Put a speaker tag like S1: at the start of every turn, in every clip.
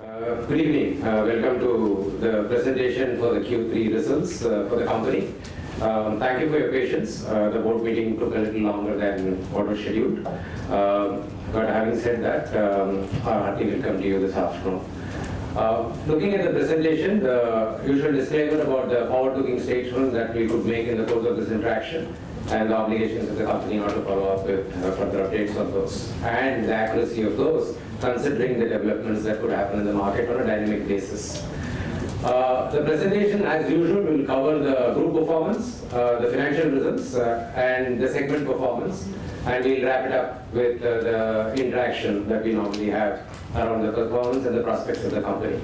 S1: Good evening. Welcome to the presentation for the Q3 results for the company. Thank you for your patience. The board meeting took a little longer than what was scheduled. But having said that, our team will come to you this afternoon. Looking at the presentation, the usual disclaimer about the forward-looking statements that we could make in the course of this interaction and the obligations of the company are to follow up with further updates on those and the accuracy of those, considering the developments that could happen in the market on a dynamic basis. The presentation, as usual, will cover the group performance, the financial results, and the segment performance, and we'll wrap it up with the interaction that we normally have around the performance and the prospects of the company.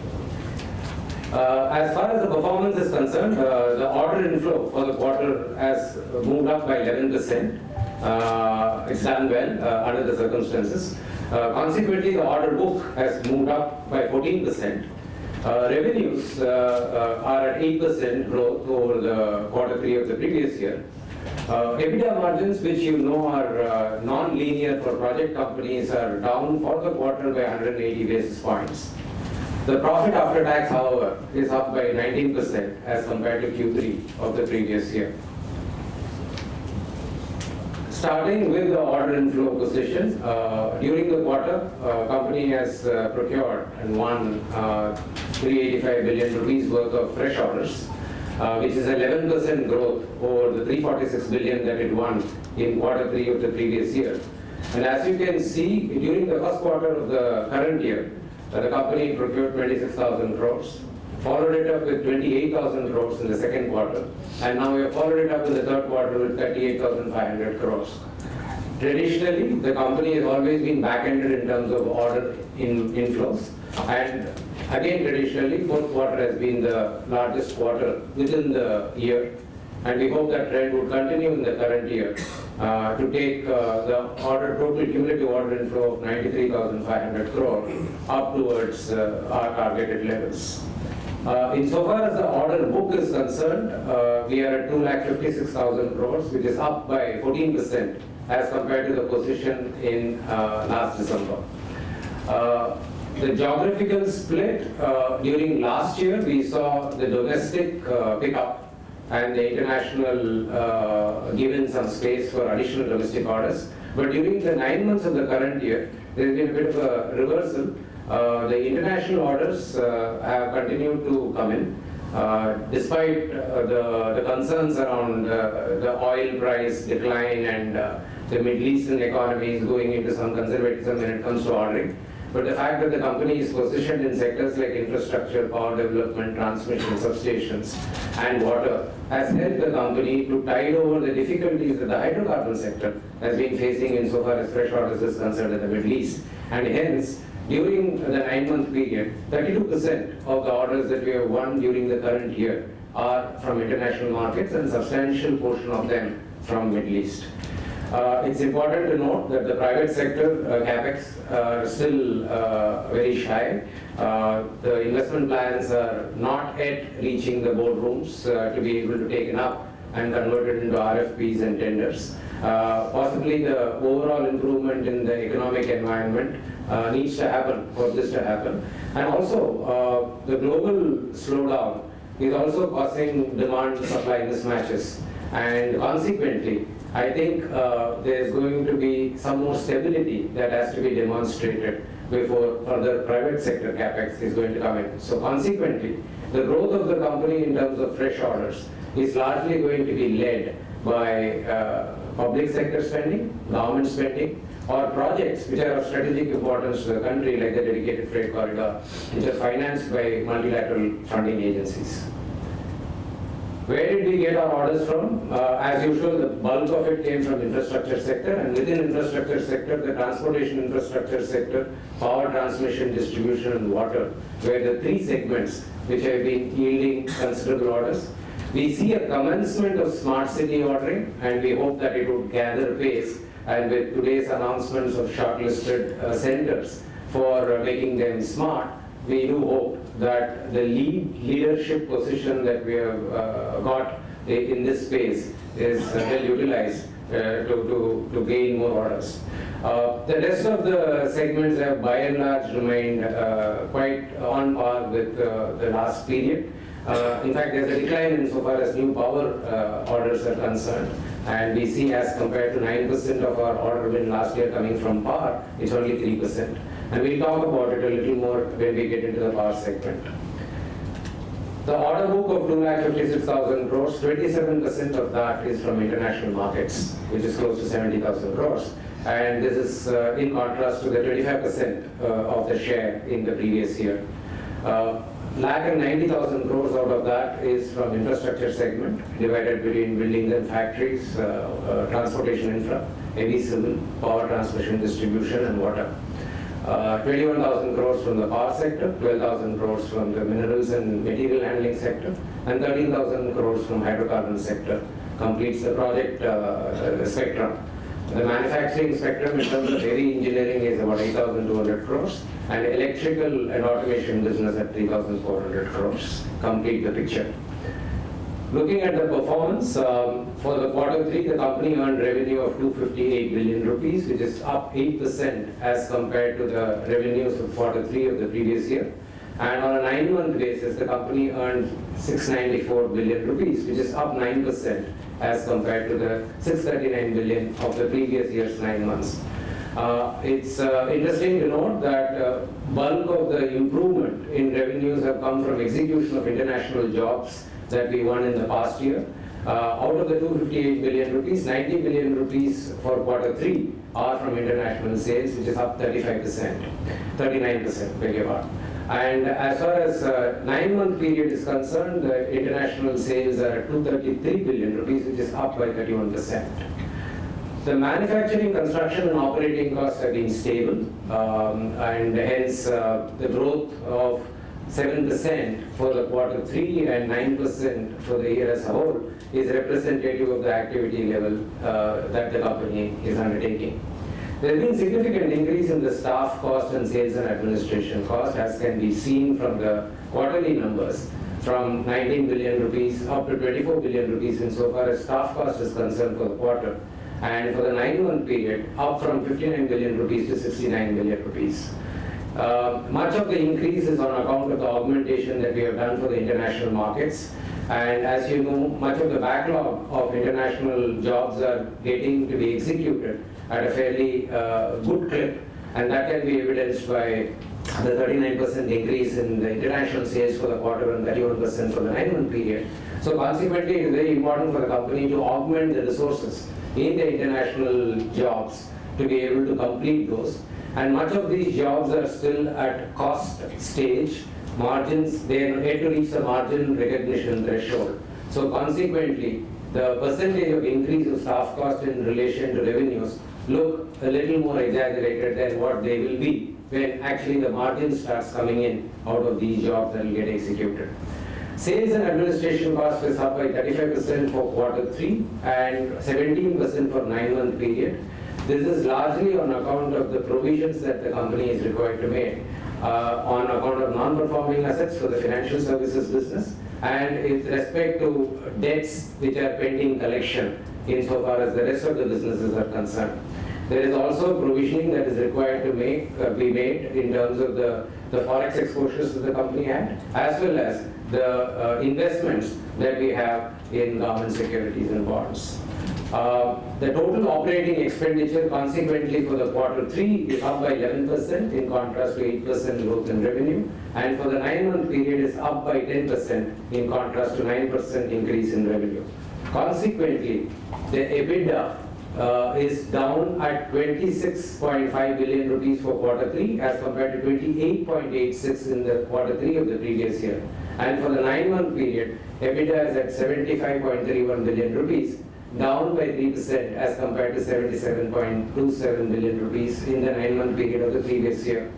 S1: As far as the performance is concerned, the order inflow for the quarter has moved up by 11%. It's done well under the circumstances. Consequently, the order book has moved up by 14%. Revenues are at 8% growth over the quarter 3 of the previous year. EBITDA margins, which you know are non-linear for project companies, are down for the quarter by 180 basis points. The profit after tax, however, is up by 19% as compared to Q3 of the previous year. Starting with the order inflow position, during the quarter, company has procured and won 385 billion rupees worth of fresh orders, which is 11% growth over the 346 billion that it won in quarter 3 of the previous year. And as you can see, during the first quarter of the current year, the company procured 26,000 crores, followed it up with 28,000 crores in the second quarter, and now we have followed it up in the third quarter with 38,500 crores. Traditionally, the company has always been back-ended in terms of order inflows, and again, traditionally, fourth quarter has been the largest quarter within the year, and we hope that trend would continue in the current year to take the total cumulative order inflow of 93,500 crore up towards our targeted levels. Insofar as the order book is concerned, we are at 2,56,000 crores, which is up by 14% as compared to the position in last December. The geographical split, during last year, we saw the domestic pickup and the international given some space for additional domestic orders. But during the 9 months of the current year, there has been a bit of a reversal. The international orders have continued to come in, despite the concerns around the oil price decline and the Middle Eastern economies going into some conservatism when it comes to ordering. But the fact that the company is positioned in sectors like infrastructure, power development, transmission, substations, and water has helped the company to tide over the difficulties that the hydrocarbon sector has been facing insofar as fresh orders is concerned in the Middle East. And hence, during the 9-month period, 32% of the orders that we have won during the current year are from international markets and substantial portion of them from Middle East. It's important to note that the private sector capex are still very shy. The investment plans are not yet reaching the boardrooms to be able to take it up and convert it into RFPs and tenders. Possibly the overall improvement in the economic environment needs to happen for this to happen. And also, the global slowdown is also causing demand-supply mismatches. And consequently, I think there's going to be some more stability that has to be demonstrated before further private sector capex is going to come in. So consequently, the growth of the company in terms of fresh orders is largely going to be led by public sector spending, government spending, or projects which are of strategic importance to the country, like the dedicated freight corridor, which are financed by multilateral funding agencies. Where did we get our orders from? As usual, the bulk of it came from infrastructure sector, and within infrastructure sector, the transportation infrastructure sector, power transmission, distribution, and water were the 3 segments which have been yielding considerable orders. We see a commencement of smart city ordering, and we hope that it would gather pace, and with today's announcements of shortlisted centers for making them smart, we do hope that the leadership position that we have got in this space is well utilized to gain more orders. The rest of the segments have by and large remained quite on par with the last period. In fact, there's a decline insofar as new power orders are concerned, and we see as compared to 9% of our order win last year coming from power, it's only 3%. And we'll talk about it a little more when we get into the power segment. The order book of 2,56,000 crores, 27% of that is from international markets, which is close to 70,000 crores. And this is in contrast to the 25% of the share in the previous year. Lakh and 90,000 crores out of that is from infrastructure segment, divided between buildings and factories, transportation infra, heavy civil, power transmission, distribution, and water. 21,000 crores from the power sector, 12,000 crores from the minerals and material handling sector, and 13,000 crores from hydrocarbon sector completes the project spectrum. The manufacturing spectrum in terms of heavy engineering is about 8,200 crores, and electrical and automation business at 3,400 crores complete the picture. Looking at the performance, for the quarter 3, the company earned revenue of 258 billion rupees, which is up 8% as compared to the revenues of quarter 3 of the previous year. And on a 9-month basis, the company earned 694 billion rupees, which is up 9% as compared to the 639 billion of the previous year's 9 months. It's interesting to note that bulk of the improvement in revenues have come from execution of international jobs that we won in the past year. Out of the 258 billion rupees, 90 billion rupees for quarter 3 are from international sales, which is up 39%, beg your pardon. And as far as 9-month period is concerned, the international sales are at 233 billion rupees, which is up by 31%. The manufacturing, construction, and operating costs have been stable, and hence the growth of 7% for the quarter 3 and 9% for the year as a whole is representative of the activity level that the company is undertaking. There has been significant increase in the staff cost and sales and administration cost, as can be seen from the quarterly numbers, from 19 billion rupees up to 24 billion rupees insofar as staff cost is concerned for the quarter, and for the 9-month period up from 59 billion rupees to 69 billion rupees. Much of the increase is on account of the augmentation that we have done for the international markets, and as you know, much of the backlog of international jobs are getting to be executed at a fairly good clip, and that can be evidenced by the 39% increase in the international sales for the quarter and 31% for the 9-month period. So consequently, it is very important for the company to augment the resources in the international jobs to be able to complete those. And much of these jobs are still at cost stage. Margins, they are yet to reach the margin recognition threshold. So consequently, the percentage of increase of staff cost in relation to revenues look a little more exaggerated than what they will be when actually the margin starts coming in out of these jobs that will get executed. Sales and administration cost is up by 35% for quarter 3 and 17% for 9-month period. This is largely on account of the provisions that the company is required to make on account of non-performing assets for the financial services business and with respect to debts which are pending collection insofar as the rest of the businesses are concerned. There is also provisioning that is required to be made in terms of the forex exposures that the company had, as well as the investments that we have in government securities and bonds. The total operating expenditure consequently for the quarter 3 is up by 11% in contrast to 8% growth in revenue, and for the 9-month period is up by 10% in contrast to 9% increase in revenue. Consequently, the EBITDA is down at 26.5 billion rupees for quarter 3 as compared to 28.86 in the quarter 3 of the previous year. And for the 9-month period, EBITDA is at 75.31 billion rupees, down by 3% as compared to 77.27 billion rupees in the 9-month period of the previous year.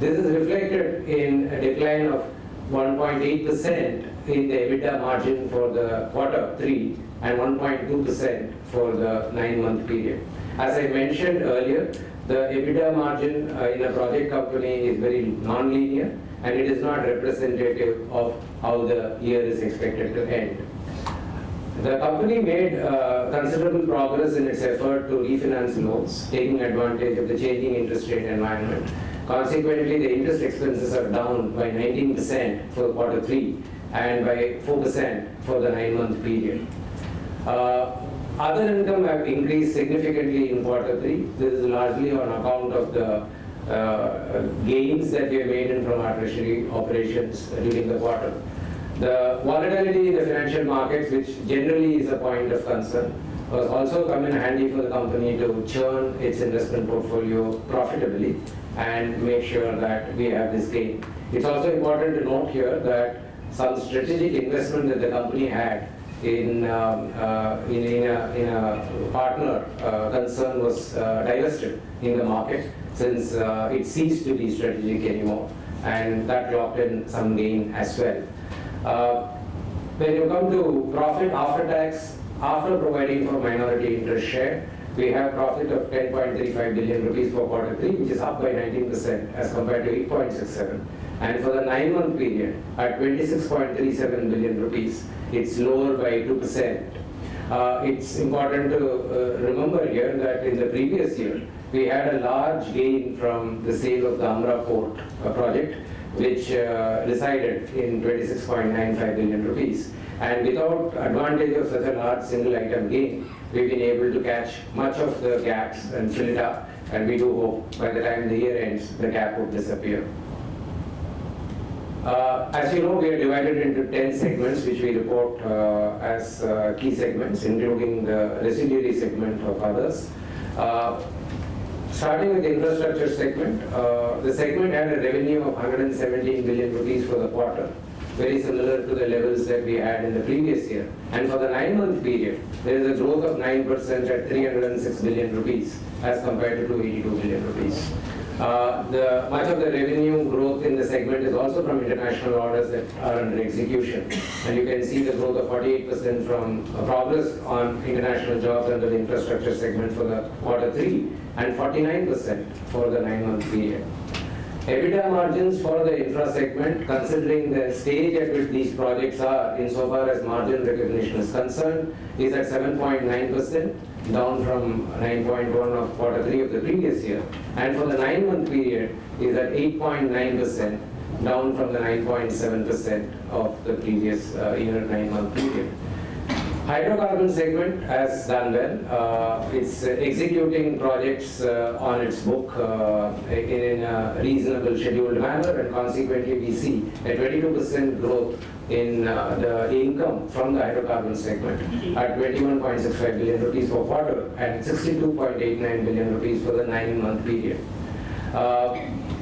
S1: This is reflected in a decline of 1.8% in the EBITDA margin for the quarter 3 and 1.2% for the 9-month period. As I mentioned earlier, the EBITDA margin in a project company is very non-linear and it is not representative of how the year is expected to end. The company made considerable progress in its effort to refinance loans, taking advantage of the changing interest rate environment. Consequently, the interest expenses are down by 19% for quarter 3 and by 4% for the 9-month period. Other income have increased significantly in quarter 3. This is largely on account of the gains that we have made in from our treasury operations during the quarter. The volatility in the financial markets, which generally is a point of concern, was also come in handy for the company to churn its investment portfolio profitably and make sure that we have this gain. It's also important to note here that some strategic investment that the company had in a partner concern was divested in the market, since it ceased to be strategic anymore, and that locked in some gain as well. When you come to profit after tax, after providing for minority interest share, we have profit of 10.35 billion rupees for quarter 3, which is up by 19% as compared to 8.67. And for the 9-month period, at 26.37 billion rupees, it's lower by 2%. It's important to remember here that in the previous year, we had a large gain from the sale of the Amra Port project, which resided in 26.95 billion rupees. And without advantage of such a large single item gain, we've been able to catch much of the gaps and fill it up, and we do hope by the time the year ends, the gap would disappear. As you know, we are divided into 10 segments, which we report as key segments, including the residuary segment of others. Starting with the infrastructure segment, the segment had a revenue of 117 billion rupees for the quarter, very similar to the levels that we had in the previous year. And for the 9-month period, there is a growth of 9% at 306 billion rupees as compared to 282 billion rupees. Much of the revenue growth in the segment is also from international orders that are under execution. And you can see the growth of 48% from progress on international jobs under the infrastructure segment for the quarter 3 and 49% for the 9-month period. EBITDA margins for the infra segment, considering the stage at which these projects are insofar as margin recognition is concerned, is at 7.9%, down from 9.1 of quarter 3 of the previous year. And for the 9-month period is at 8.9%, down from the 9.7% of the previous year 9-month period. Hydrocarbon segment has done well. It's executing projects on its book in a reasonable scheduled manner, and consequently we see a 22% growth in the income from the hydrocarbon segment at 21.65 billion rupees for quarter and 62.89 billion rupees for the 9-month period. Out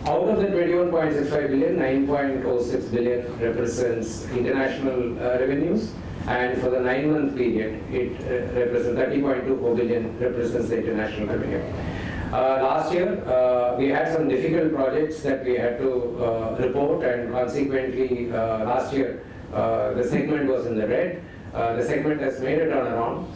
S1: of the 21.65 billion, 9.06 billion represents international revenues. And for the 9-month period, it represents 30.24 billion represents the international revenue. Last year, we had some difficult projects that we had to report, and consequently, last year, the segment was in the red. The segment has made a turnaround.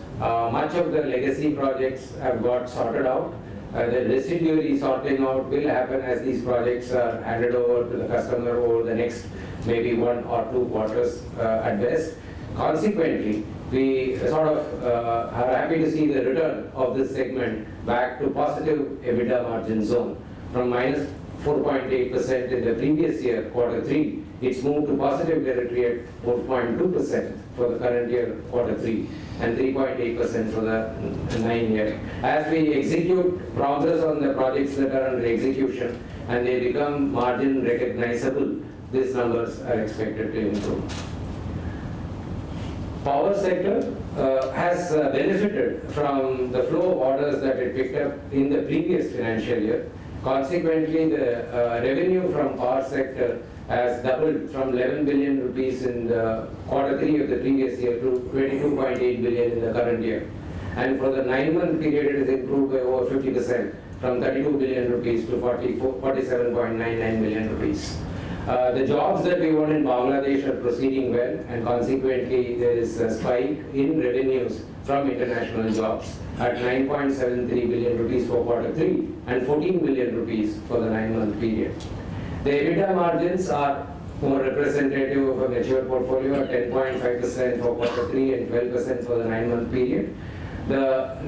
S1: Much of the legacy projects have got sorted out. The residuary sorting out will happen as these projects are handed over to the customer over the next maybe 1 or 2 quarters at best. Consequently, we sort of are happy to see the return of this segment back to positive EBITDA margin zone. From minus 4.8% in the previous year, quarter 3, it's moved to positive territory at 4.2% for the current year, quarter 3, and 3.8% for the 9-year. As we execute progress on the projects that are under execution and they become margin recognizable, these numbers are expected to improve. Power sector has benefited from the flow of orders that it picked up in the previous financial year. Consequently, the revenue from power sector has doubled from 11 billion rupees in the quarter 3 of the previous year to 22.8 billion in the current year. And for the 9-month period, it has improved by over 50% from 32 billion rupees to 47.99 billion rupees. The jobs that we won in Bangladesh are proceeding well, and consequently there is a spike in revenues from international jobs at 9.73 billion rupees for quarter 3 and 14 billion rupees for the 9-month period. The EBITDA margins are more representative of a mature portfolio at 10.5% for quarter 3 and 12% for the 9-month period. The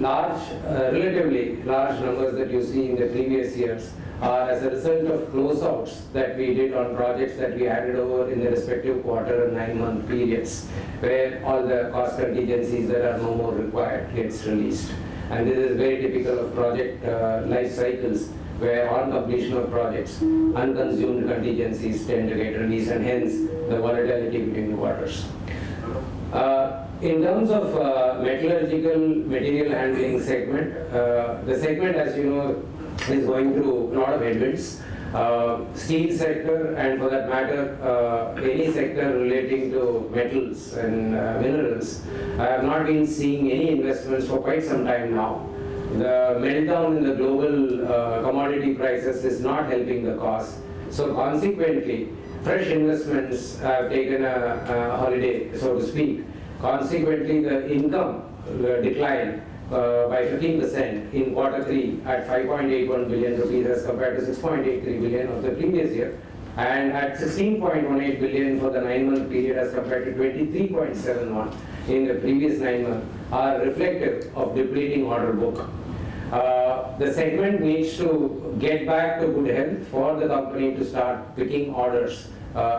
S1: relatively large numbers that you see in the previous years are as a result of closeouts that we did on projects that we handed over in the respective quarter and 9-month periods, where all the cost contingencies that are no more required gets released. And this is very typical of project life cycles, where on completion of projects, unconsumed contingencies tend to get released, and hence the volatility between quarters. In terms of metallurgical material handling segment, the segment, as you know, is going through a lot of headwinds. Steel sector, and for that matter, any sector relating to metals and minerals, I have not been seeing any investments for quite some time now. The meltdown in the global commodity prices is not helping the cause. So consequently, fresh investments have taken a holiday, so to speak. Consequently, the income declined by 15% in quarter 3 at 5.81 billion rupees as compared to 6.83 billion of the previous year, and at 16.18 billion for the 9-month period as compared to 23.71 in the previous 9 months, are reflective of depleting order book. The segment needs to get back to good health for the company to start picking orders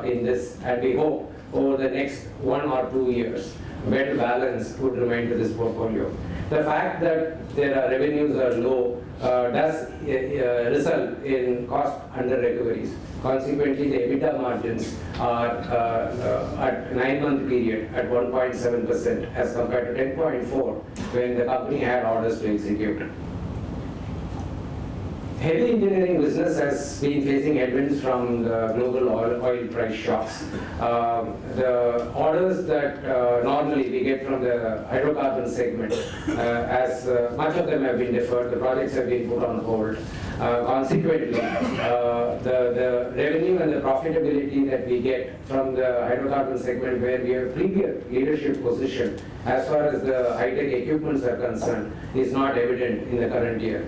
S1: in this, and we hope over the next 1 or 2 years, better balance would remain to this portfolio. The fact that their revenues are low does result in cost under recoveries. Consequently, the EBITDA margins are at 9-month period at 1.7% as compared to 10.4% when the company had orders to execute. Heavy engineering business has been facing headwinds from the global oil price shocks. The orders that normally we get from the hydrocarbon segment, as much of them have been deferred, the projects have been put on hold. Consequently, the revenue and the profitability that we get from the hydrocarbon segment, where we have premier leadership position as far as the high-tech equipments are concerned, is not evident in the current year.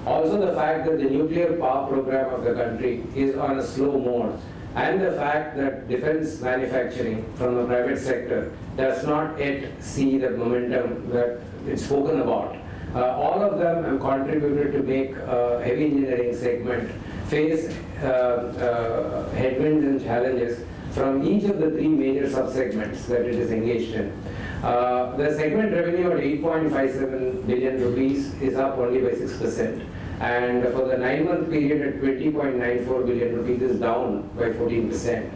S1: Also, the fact that the nuclear power program of the country is on a slow mode, and the fact that defense manufacturing from the private sector does not yet see the momentum that it's spoken about. All of them have contributed to make heavy engineering segment face headwinds and challenges from each of the 3 major sub-segments that it is engaged in. The segment revenue at 8.57 billion rupees is up only by 6%, and for the 9-month period at 20.94 billion rupees is down by 14%.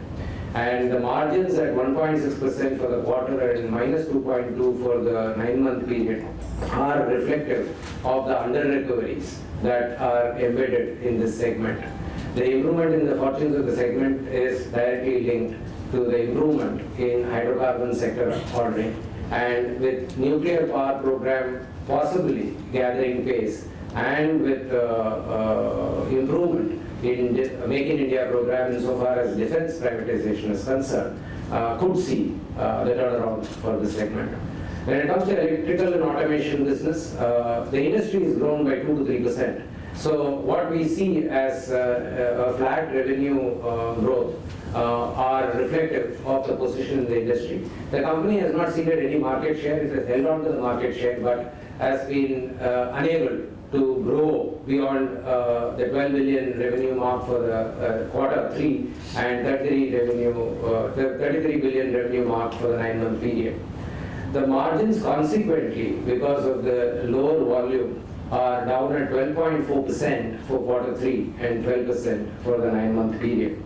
S1: And the margins at 1.6% for the quarter and minus 2.2% for the 9-month period are reflective of the under-recoveries that are embedded in this segment. The improvement in the fortunes of the segment is directly linked to the improvement in hydrocarbon sector ordering, and with nuclear power program possibly gathering pace, and with improvement in Make in India program insofar as defense privatization is concerned, could see the turnaround for this segment. When it comes to electrical and automation business, the industry has grown by 2 to 3%. So what we see as a flat revenue growth are reflective of the position in the industry. The company has not ceded any market share. It has held on to the market share, but has been unable to grow beyond the 12 billion revenue mark for the quarter 3 and 33 billion revenue mark for the 9-month period. The margins consequently, because of the lower volume, are down at 12.4% for quarter 3 and 12% for the 9-month period.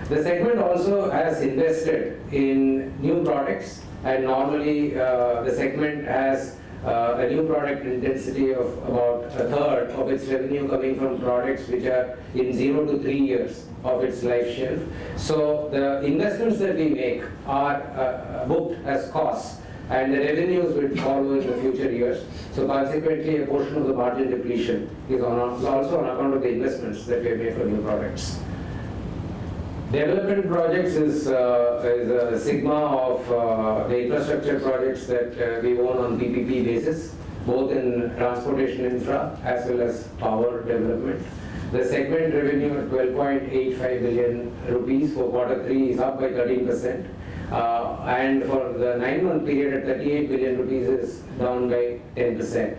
S1: The segment also has invested in new products, and normally the segment has a new product intensity of about a third of its revenue coming from products which are in 0 to 3 years of its life shelf. So the investments that we make are booked as costs, and the revenues will follow in the future years. So consequently, a portion of the margin depletion is also on account of the investments that we have made for new products. Development projects is a sigma of the infrastructure projects that we own on PPP basis. both in transportation infra as well as power development. The segment revenue at 12.85 billion rupees for quarter 3 is up by 13%. And for the 9-month period at 38 billion rupees is down by 10%.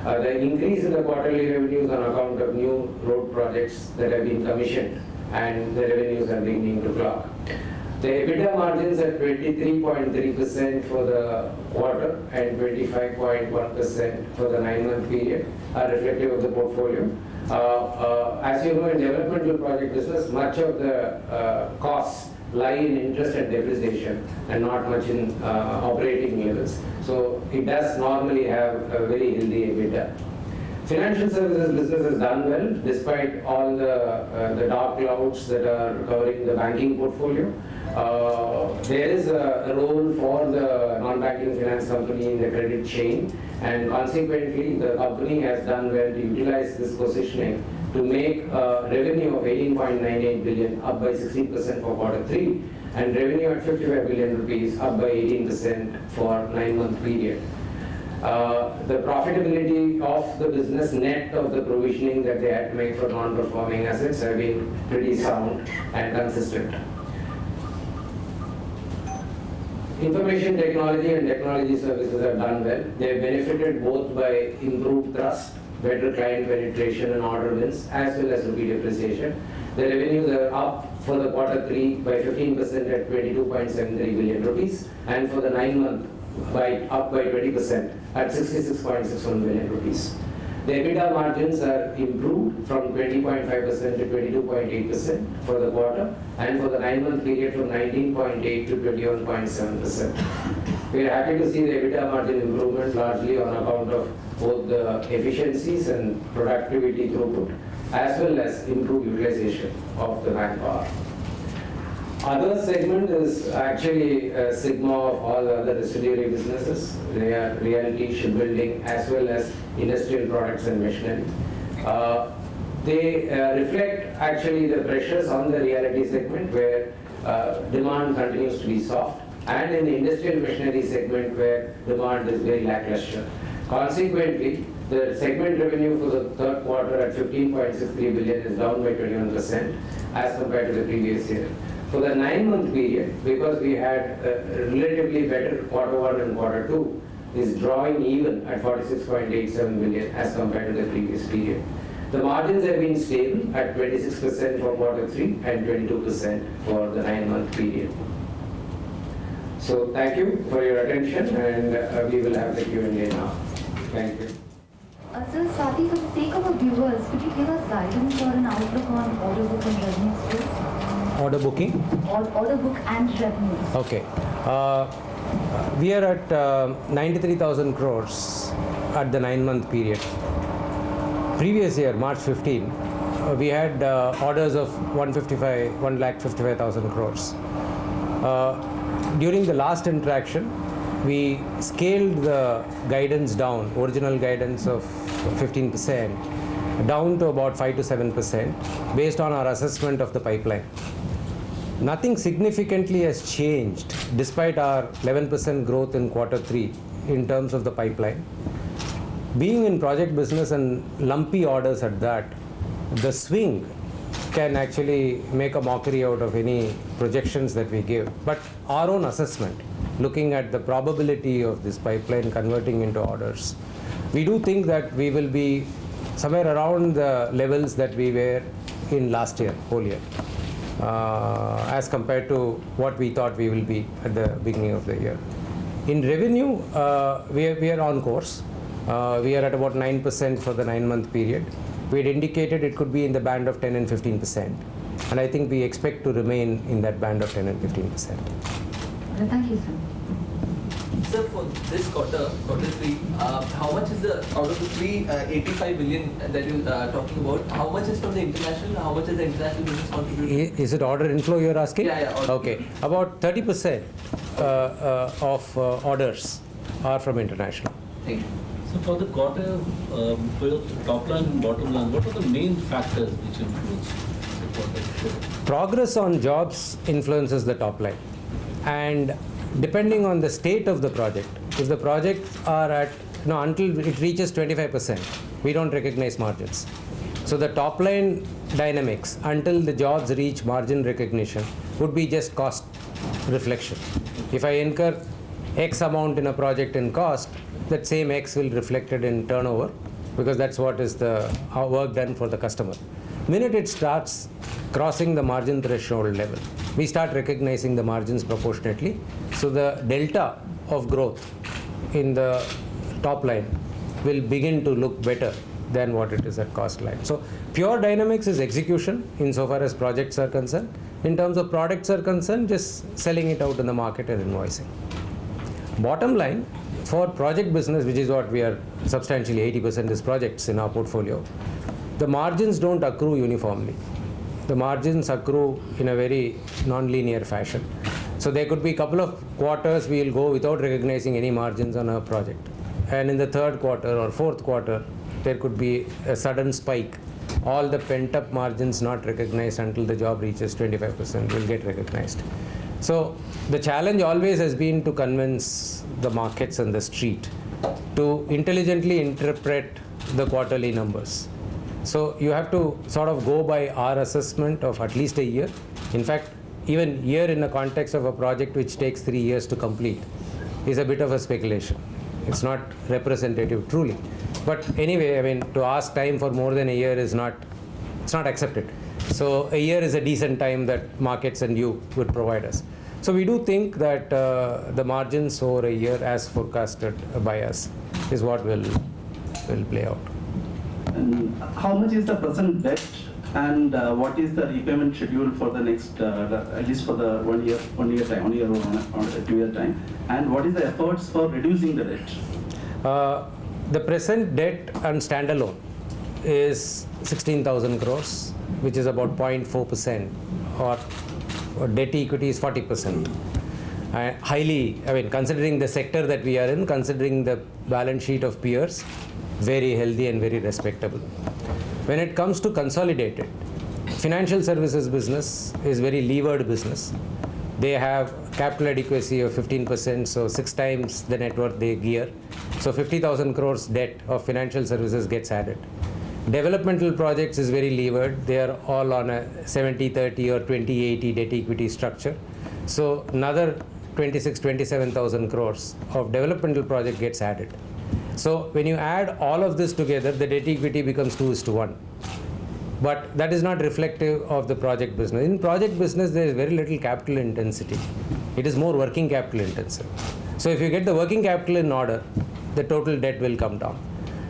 S1: The increase in the quarterly revenues on account of new road projects that have been commissioned and the revenues are beginning to clock. The EBITDA margins at 23.3% for the quarter and 25.1% for the 9-month period are reflective of the portfolio. As you know, in developmental project business, much of the costs lie in interest and depreciation and not much in operating levels. So it does normally have a very healthy EBITDA. Financial services business has done well despite all the dark clouds that are covering the banking portfolio. There is a role for the non-banking finance company in the credit chain, and consequently the company has done well to utilize this positioning to make revenue of 18.98 billion, up by 16% for quarter 3, and revenue at 55 billion rupees, up by 18% for 9-month period. The profitability of the business net of the provisioning that they had to make for non-performing assets have been pretty sound and consistent. Information technology and technology services have done well. They have benefited both by improved trust, better client penetration and order wins, as well as rupee depreciation. The revenues are up for the quarter 3 by 15% at 22.73 billion rupees, and for the 9-month up by 20% at 66.61 billion rupees. The EBITDA margins are improved from 20.5% to 22.8% for the quarter, and for the 9-month period from 19.8% to 21.7%. We are happy to see the EBITDA margin improvement largely on account of both the efficiencies and productivity throughput, as well as improved utilization of the manpower. Other segment is actually a sigma of all other subsidiary businesses. They are realty, shipbuilding, as well as industrial products and machinery. They reflect actually the pressures on the realty segment where demand continues to be soft, and in the industrial machinery segment where demand is very lackluster. Consequently, the segment revenue for the third quarter at 15.63 billion is down by 21% as compared to the previous year. For the 9-month period, because we had a relatively better quarter 1 and quarter 2, is drawing even at 46.87 billion as compared to the previous period. The margins have been stable at 26% for quarter 3 and 22% for the 9-month period. So thank you for your attention, and we will have the Q&A now. Thank you.
S2: Sir, Swati, for the sake of our viewers, could you give us guidance or an outlook on order book and revenues, please?
S3: Order booking?
S2: Order book and revenues.
S3: Okay. We are at 93,000 crores at the 9-month period. Previous year, March 15, we had orders of 1,55,000 crores. During the last interaction, we scaled the guidance down, original guidance of 15%, down to about 5 to 7% based on our assessment of the pipeline. Nothing significantly has changed despite our 11% growth in quarter 3 in terms of the pipeline. Being in project business and lumpy orders at that, the swing can actually make a mockery out of any projections that we give. But our own assessment, looking at the probability of this pipeline converting into orders, we do think that we will be somewhere around the levels that we were in last year, whole year, as compared to what we thought we will be at the beginning of the year. In revenue, we are on course. We are at about 9% for the 9-month period. We had indicated it could be in the band of 10 and 15%. And I think we expect to remain in that band of 10 and 15%.
S2: Thank you, sir.
S4: Sir, for this quarter 3, how much is the, out of the 385 billion that you are talking about, how much is from the international, how much is the international business contributing?
S3: Is it order inflow you're asking?
S4: Yeah.
S3: Okay. About 30% of orders are from international.
S4: Thank you.
S5: So for the quarter, for your top line and bottom line, what are the main factors which influence the quarter?
S3: Progress on jobs influences the top line. And depending on the state of the project, if the projects are at no, until it reaches 25%, we don't recognize margins. So the top line dynamics until the jobs reach margin recognition would be just cost reflection. If I incur X amount in a project in cost, that same X will reflected in turnover, because that's what is the work done for the customer. Minute it starts crossing the margin threshold level, we start recognizing the margins proportionately. So the delta of growth in the top line will begin to look better than what it is at cost line. So pure dynamics is execution insofar as projects are concerned. In terms of products are concerned, just selling it out in the market and invoicing. Bottom line, for project business, which is what we are substantially 80% is projects in our portfolio, the margins don't accrue uniformly. The margins accrue in a very non-linear fashion. So there could be a couple of quarters we will go without recognizing any margins on a project. And in the third quarter or fourth quarter, there could be a sudden spike. All the pent-up margins not recognized until the job reaches 25% will get recognized. So the challenge always has been to convince the markets and the street to intelligently interpret the quarterly numbers. So you have to sort of go by our assessment of at least a year. In fact, even year in the context of a project which takes 3 years to complete is a bit of a speculation. It's not representative truly. But anyway, I mean, to ask time for more than a year is not, it's not accepted. So a year is a decent time that markets and you would provide us. So we do think that the margins over a year as forecasted by us is what will play out.
S6: And how much is the present debt, and what is the repayment schedule for the next, at least for the 1 year time, 1 year or 2 year time, and what is the efforts for reducing the debt?
S3: The present debt and standalone is 16,000 crores, which is about 0.4%, or debt equity is 40%. Highly, I mean, considering the sector that we are in, considering the balance sheet of peers, very healthy and very respectable. When it comes to consolidated, financial services business is very levered business. They have capital adequacy of 15%, so 6 times the net worth they gear. So 50,000 crores debt of financial services gets added. Developmental projects is very levered. They are all on a 70-30 or 20-80 debt equity structure. So another 27,000 crores of developmental project gets added. So when you add all of this together, the debt equity becomes 2:1. But that is not reflective of the project business. In project business, there is very little capital intensity. It is more working capital intensive. So if you get the working capital in order, the total debt will come down.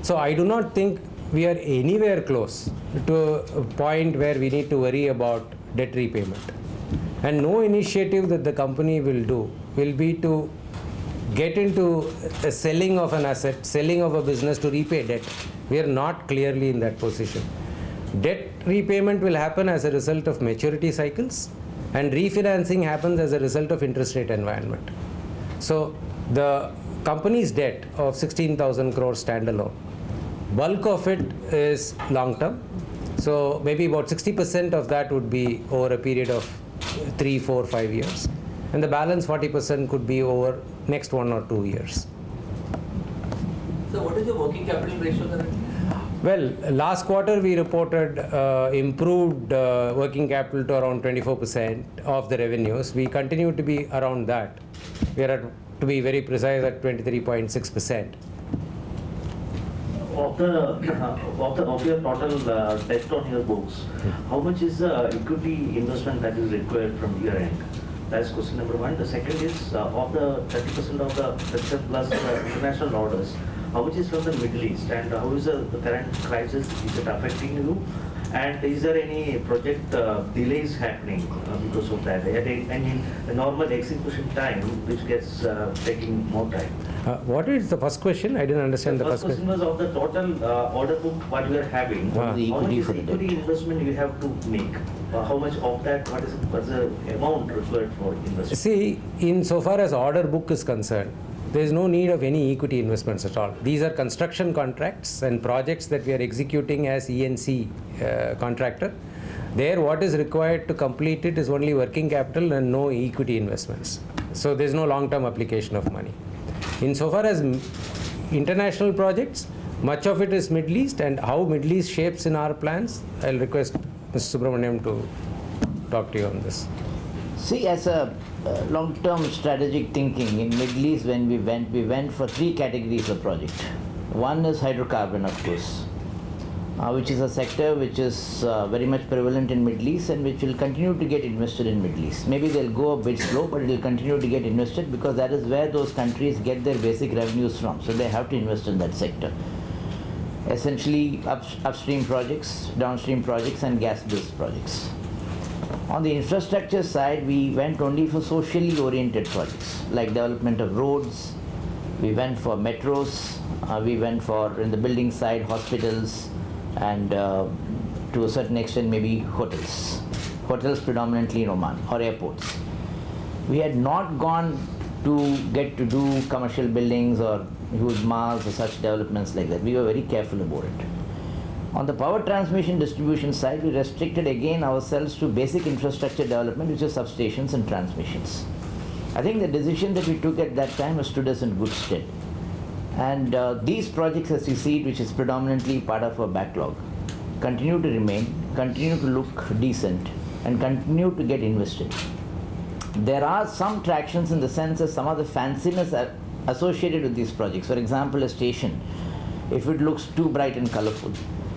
S3: So I do not think we are anywhere close to a point where we need to worry about debt repayment. And no initiative that the company will do will be to get into a selling of an asset, selling of a business to repay debt. We are not clearly in that position. Debt repayment will happen as a result of maturity cycles, and refinancing happens as a result of interest rate environment. So the company's debt of 16,000 crores standalone, bulk of it is long term. So maybe about 60% of that would be over a period of 3, 4, 5 years. And the balance 40% could be over next 1 or 2 years.
S4: So what is your working capital ratio currently?
S3: Well, last quarter we reported improved working capital to around 24% of the revenues. We continue to be around that. We are at, to be very precise, at 23.6%.
S7: Of your total debt on your books, how much is the equity investment that is required from your end? That's question number one. The second is, of the 30% of the 30 plus international orders, how much is from the Middle East, and how is the current crisis, is it affecting you? And is there any project delays happening because of that? I mean, the normal execution time, which gets taking more time.
S3: What is the first question? I didn't understand the first question.
S7: Was of the total order book what we are having.
S3: The
S7: How much
S5: equity
S7: is
S5: for
S7: the
S5: the
S7: equity investment you have to make? How much of that? What's the amount required for investment?
S3: See, in so far as order book is concerned, there is no need of any equity investments at all. These are construction contracts and projects that we are executing as E&C contractor. There, what is required to complete it is only working capital and no equity investments. So there is no long-term application of money. Insofar as international projects, much of it is Middle East, and how Middle East shapes in our plans, I'll request Mr. Subramaniam to talk to you on this.
S8: See, as a long-term strategic thinking in Middle East, when we went for 3 categories of project. One is hydrocarbon, of course, which is a sector which is very much prevalent in Middle East and which will continue to get invested in Middle East. Maybe they'll go a bit slow, but it will continue to get invested because that is where those countries get their basic revenues from. So they have to invest in that sector. Essentially upstream projects, downstream projects and gas-based projects. On the infrastructure side, we went only for socially oriented projects like development of roads, we went for metros, we went for, in the building side, hospitals, and to a certain extent maybe hotels. Hotels predominantly in Oman, or airports. We had not gone to get to do commercial buildings or huge malls or such developments like that. We were very careful about it. On the power transmission distribution side, we restricted again ourselves to basic infrastructure development, which is substations and transmissions. I think the decision that we took at that time has stood us in good stead. And these projects, as you see it, which is predominantly part of our backlog, continue to remain, continue to look decent, and continue to get invested. There are some tractions in the sense that some of the fanciness are associated with these projects. For example, a station, if it looks too bright and colorful,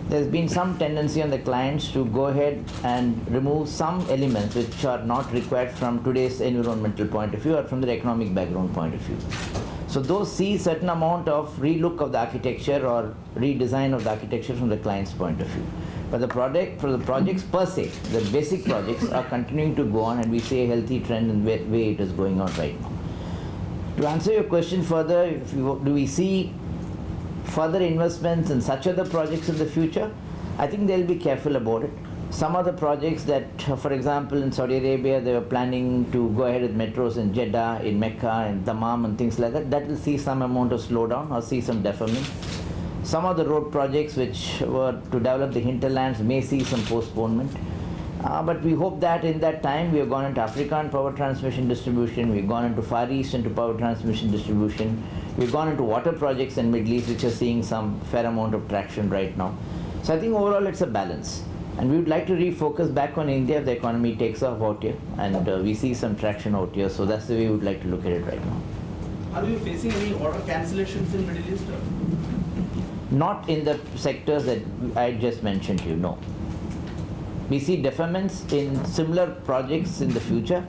S8: there's been some tendency on the clients to go ahead and remove some elements which are not required from today's environmental point of view or from the economic background point of view. So those see certain amount of relook of the architecture or redesign of the architecture from the client's point of view. But for the projects per se, the basic projects are continuing to go on, and we see a healthy trend in the way it is going on right now. To answer your question further, do we see further investments in such other projects in the future? I think they'll be careful about it. Some of the projects that, for example, in Saudi Arabia, they were planning to go ahead with metros in Jeddah, in Mecca, in Dammam and things like that, that will see some amount of slowdown or see some deferment. Some of the road projects which were to develop the hinterlands may see some postponement. But we hope that in that time we have gone into African power transmission distribution, we've gone into Far East into power transmission distribution, we've gone into water projects in Middle East which are seeing some fair amount of traction right now. So I think overall it's a balance. And we would like to refocus back on India if the economy takes off out here, and we see some traction out here. So that's the way we would like to look at it right now.
S6: Are you facing any order cancellations in Middle East?
S8: Not in the sectors that I just mentioned to you, no. We see deferments in similar projects in the future,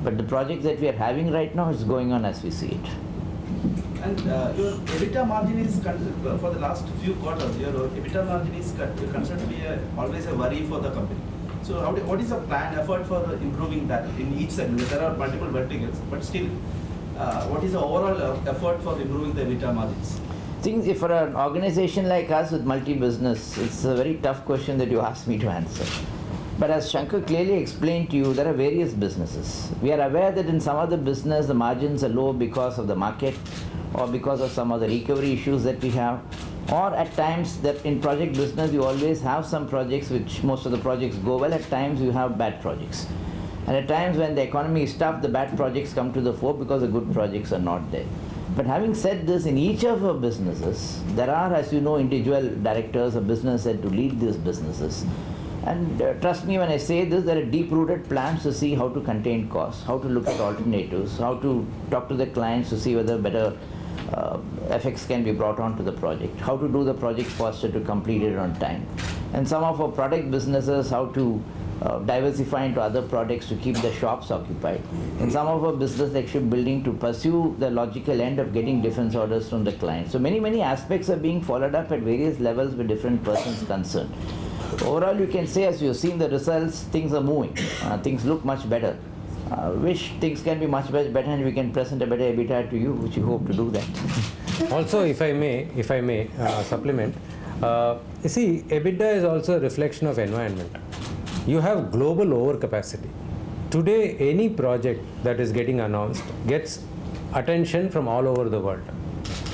S8: but the projects that we are having right now is going on as we see it.
S6: And your EBITDA margin is, for the last few quarters, your EBITDA margin is considered to be always a worry for the company. So what is the planned effort for improving that in each segment? There are multiple verticals, but still, what is the overall effort for improving the EBITDA margins?
S8: I think for an organization like us with multi-business, it's a very tough question that you asked me to answer. But as Shankar clearly explained to you, there are various businesses. We are aware that in some other business, the margins are low because of the market or because of some other recovery issues that we have. Or at times that in project business, you always have some projects which most of the projects go well. At times you have bad projects. And at times when the economy is tough, the bad projects come to the fore because the good projects are not there. But having said this, in each of our businesses, there are, as you know, individual directors of business head to lead these businesses. And trust me when I say this, there are deep-rooted plans to see how to contain costs, how to look at alternatives, how to talk to the clients to see whether better effects can be brought onto the project, how to do the project faster to complete it on time. And some of our product businesses, how to diversify into other products to keep the shops occupied. And some of our business like shipbuilding to pursue the logical end of getting defense orders from the client. So many aspects are being followed up at various levels with different persons concerned. Overall, you can say as you've seen the results, things are moving. Things look much better. Wish things can be much better and we can present a better EBITDA to you, which you hope to do that.
S3: Also, if I may supplement, you see, EBITDA is also a reflection of environment. You have global overcapacity. Today, any project that is getting announced gets attention from all over the world.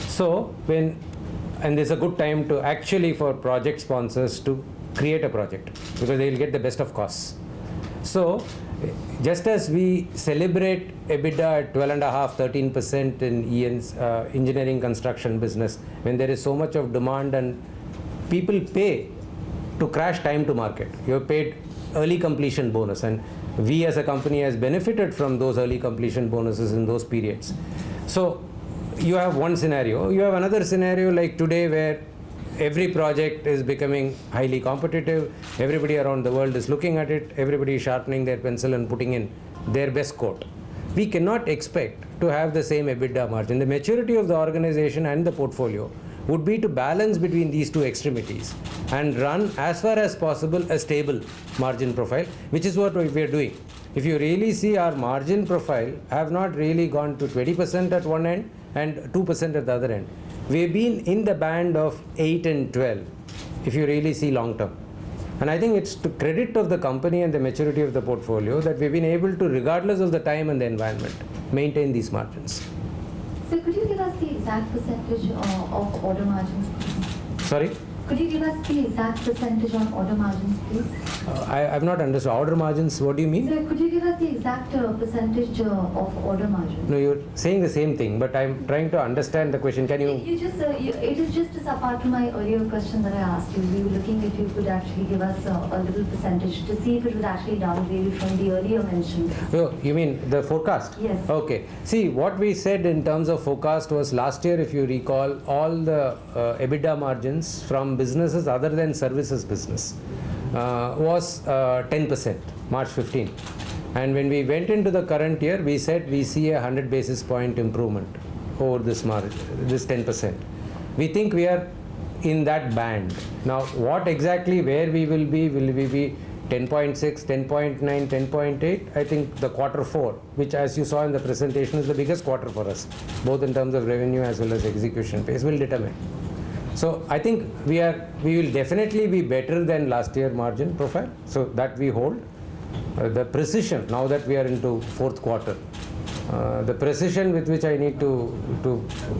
S3: So, and there's a good time to actually for project sponsors to create a project because they will get the best of costs. So, just as we celebrate EBITDA at 12.5%, 13% in EN's engineering construction business, when there is so much of demand and people pay to crash time to market. You have paid early completion bonus, and we as a company has benefited from those early completion bonuses in those periods. So you have one scenario. You have another scenario like today where every project is becoming highly competitive. Everybody around the world is looking at it. Everybody is sharpening their pencil and putting in their best coat. We cannot expect to have the same EBITDA margin. The maturity of the organization and the portfolio would be to balance between these two extremities and run as far as possible a stable margin profile, which is what we are doing. If you really see, our margin profile have not really gone to 20% at one end and 2% at the other end. We've been in the band of 8 and 12 if you really see long term. And I think it's to credit of the company and the maturity of the portfolio that we've been able to, regardless of the time and the environment, maintain these margins.
S2: So could you give us the exact percentage of order margins, please?
S3: Sorry?
S2: Could you give us the exact percentage on order margins, please?
S3: I've not understood. Order margins, what do you mean?
S2: So could you give us the exact percentage of order margins?
S3: No, you're saying the same thing, but I'm trying to understand the question. Can you?
S2: It is just apart from my earlier question that I asked you. We were looking if you could actually give us a little percentage to see if it was actually downgraded from the earlier mentioned.
S3: Oh, you mean the forecast?
S2: Yes.
S3: Okay. See, what we said in terms of forecast was last year, if you recall, all the EBITDA margins from businesses other than services business was 10%, March 15. And when we went into the current year, we said we see a 100 basis point improvement over this margin, this 10%. We think we are in that band. Now, what exactly, where we will be 10.6, 10.9, 10.8? I think the quarter 4, which as you saw in the presentation is the biggest quarter for us, both in terms of revenue as well as execution pace, will determine. So I think we will definitely be better than last year margin profile, so that we hold. The precision, now that we are into fourth quarter, the precision with which I need to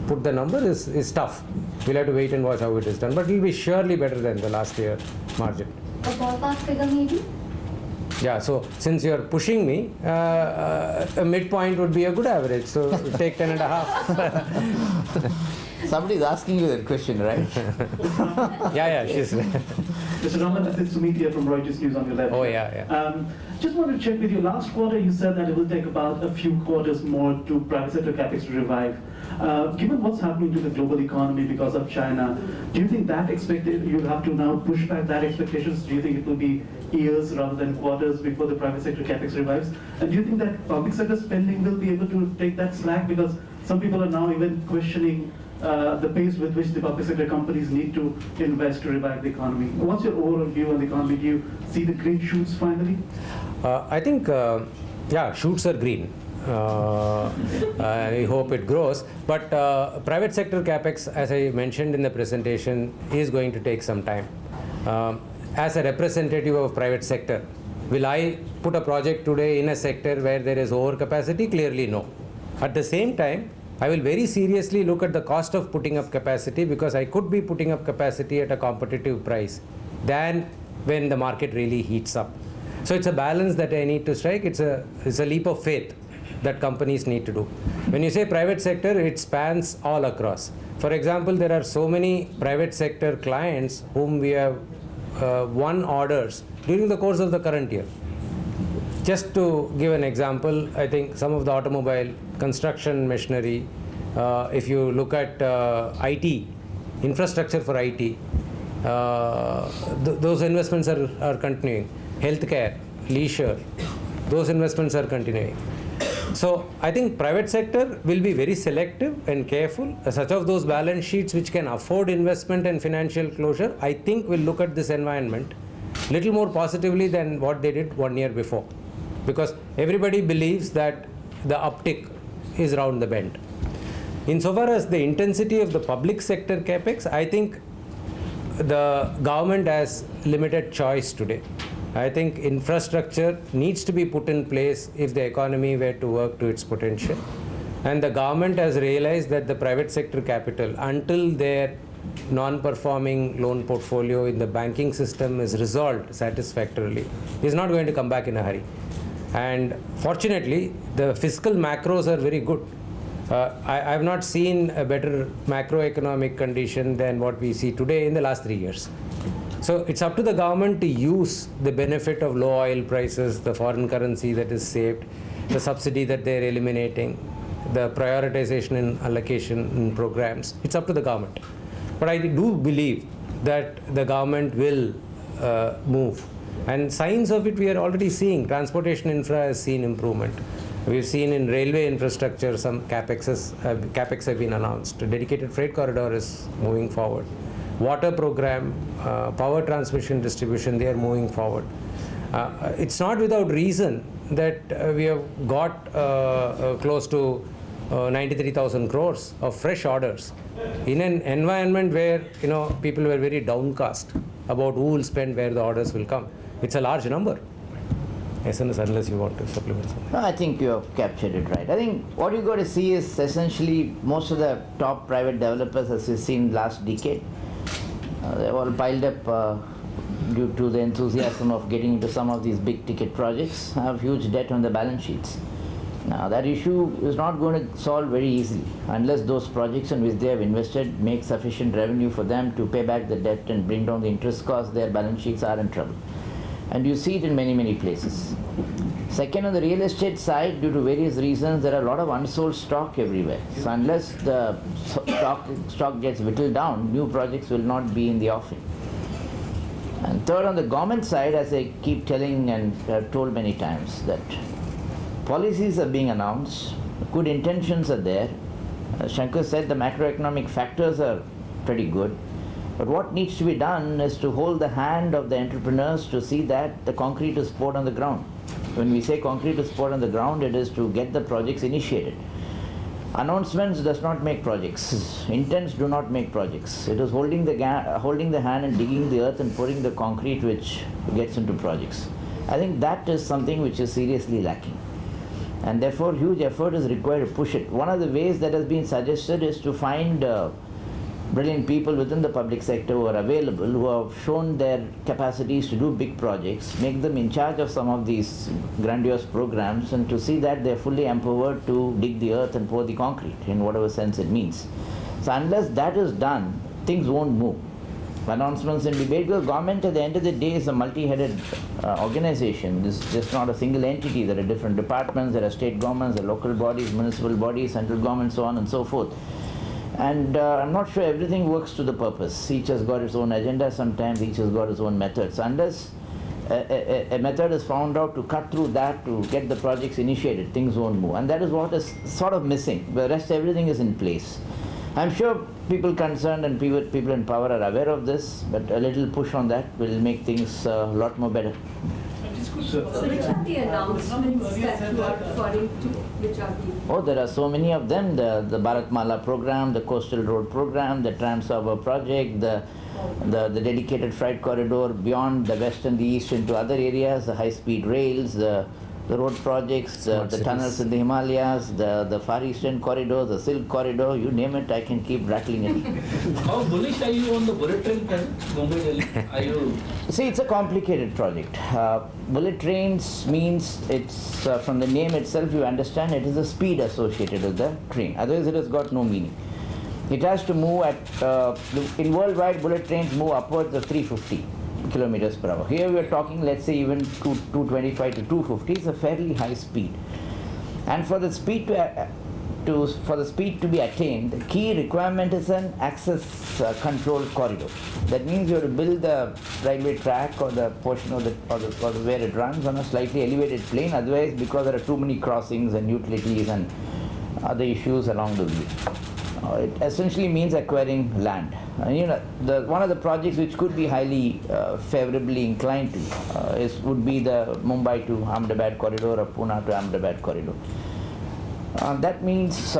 S3: put the number is tough. We'll have to wait and watch how it is done, but it will be surely better than the last year margin.
S2: A ballpark figure maybe?
S3: Yeah, so since you're pushing me, a midpoint would be a good average, so take 10.5.
S8: Somebody's asking you that question, right?
S3: Yeah, she's.
S6: Mr. Raman, this is Sumit here from Reuters News on your left.
S3: Oh, yeah.
S6: Just want to check with you. Last quarter, you said that it will take about a few quarters more to private sector capex to revive. Given what's happening to the global economy because of China, do you think that you'll have to now push back that expectations? Do you think it will be years rather than quarters before the private sector capex revives? And do you think that public sector spending will be able to take that slack? Because some people are now even questioning the pace with which the public sector companies need to invest to revive the economy. What's your overall view on the economy? Do you see the green shoots finally?
S3: I think, shoots are green. I hope it grows. But private sector capex, as I mentioned in the presentation, is going to take some time. As a representative of private sector, will I put a project today in a sector where there is overcapacity? Clearly no. At the same time, I will very seriously look at the cost of putting up capacity, because I could be putting up capacity at a competitive price than when the market really heats up. So it's a balance that I need to strike. It's a leap of faith that companies need to do. When you say private sector, it spans all across. For example, there are so many private sector clients whom we have won orders during the course of the current year. Just to give an example, I think some of the automobile, construction machinery, if you look at IT, infrastructure for IT, those investments are continuing. Healthcare, leisure, those investments are continuing. So I think private sector will be very selective and careful. Such of those balance sheets which can afford investment and financial closure, I think will look at this environment little more positively than what they did 1 year before. Because everybody believes that the uptick is round the bend. Insofar as the intensity of the public sector capex, I think the government has limited choice today. I think infrastructure needs to be put in place if the economy were to work to its potential. And the government has realized that the private sector capital, until their non-performing loan portfolio in the banking system is resolved satisfactorily, is not going to come back in a hurry. And fortunately, the fiscal macros are very good. I have not seen a better macroeconomic condition than what we see today in the last 3 years. So it's up to the government to use the benefit of low oil prices, the foreign currency that is saved, the subsidy that they're eliminating, the prioritization in allocation in programs. It's up to the government. But I do believe that the government will move. And signs of it we are already seeing. Transportation infra has seen improvement. We've seen in railway infrastructure some capex have been announced. A dedicated freight corridor is moving forward. Water program, power transmission distribution, they are moving forward. It's not without reason that we have got close to 93,000 crores of fresh orders in an environment where people were very downcast about who will spend, where the orders will come. It's a large number. SNS, unless you want to supplement something.
S8: No, I think you have captured it right. I think what you got to see is essentially most of the top private developers, as we've seen last decade, they've all piled up due to the enthusiasm of getting into some of these big ticket projects, have huge debt on the balance sheets. Now that issue is not going to solve very easily unless those projects in which they have invested make sufficient revenue for them to pay back the debt and bring down the interest costs. Their balance sheets are in trouble. And you see it in many, many places. Second, on the real estate side, due to various reasons, there are a lot of unsold stock everywhere. So unless the stock gets whittled down, new projects will not be in the offing. And third, on the government side, as I keep telling and have told many times, that policies are being announced, good intentions are there. As Shankar said, the macroeconomic factors are pretty good. But what needs to be done is to hold the hand of the entrepreneurs to see that the concrete is poured on the ground. When we say concrete is poured on the ground, it is to get the projects initiated. Announcements does not make projects. Intents do not make projects. It is holding the hand and digging the earth and pouring the concrete which gets into projects. I think that is something which is seriously lacking. And therefore, huge effort is required to push it. One of the ways that has been suggested is to find brilliant people within the public sector who are available, who have shown their capacities to do big projects, make them in charge of some of these grandiose programs, and to see that they're fully empowered to dig the earth and pour the concrete, in whatever sense it means. So unless that is done, things won't move. Announcements and debate, because government at the end of the day is a multi-headed organization. It's just not a single entity. There are different departments, there are state governments, there are local bodies, municipal bodies, central government, so on and so forth. And I'm not sure everything works to the purpose. Each has got its own agenda sometimes, each has got its own methods. Unless a method is found out to cut through that, to get the projects initiated, things won't move. And that is what is sort of missing. The rest, everything is in place. I'm sure people concerned and people in power are aware of this, but a little push on that will make things a lot more better.
S9: So which are the announcements that you are referring to? Which are the?
S8: Oh, there are so many of them. The Bharatmala program, the Coastal Road program, the Trans-Harbour project, the dedicated freight corridor beyond the west and the east into other areas, the high-speed rails, the road projects, the tunnels in the Himalayas, the Far Eastern corridor, the Silk corridor, you name it, I can keep rattling it.
S5: How bullish are you on the bullet train project, Mumbai-Delhi? Are you?
S8: See, it's a complicated project. Bullet trains means it's, from the name itself you understand, it is the speed associated with the train. Otherwise it has got no meaning. It has to move at, in worldwide bullet trains move upwards of 350 kilometers per hour. Here we are talking, let's say, even 225 to 250 is a fairly high speed. And for the speed to be attained, the key requirement is an access control corridor. That means you have to build the railway track or the portion of the where it runs on a slightly elevated plane. Otherwise, because there are too many crossings and utilities and other issues along the way. It essentially means acquiring land. One of the projects which could be highly favorably inclined to would be the Mumbai to Ahmedabad corridor or Pune to Ahmedabad corridor. That means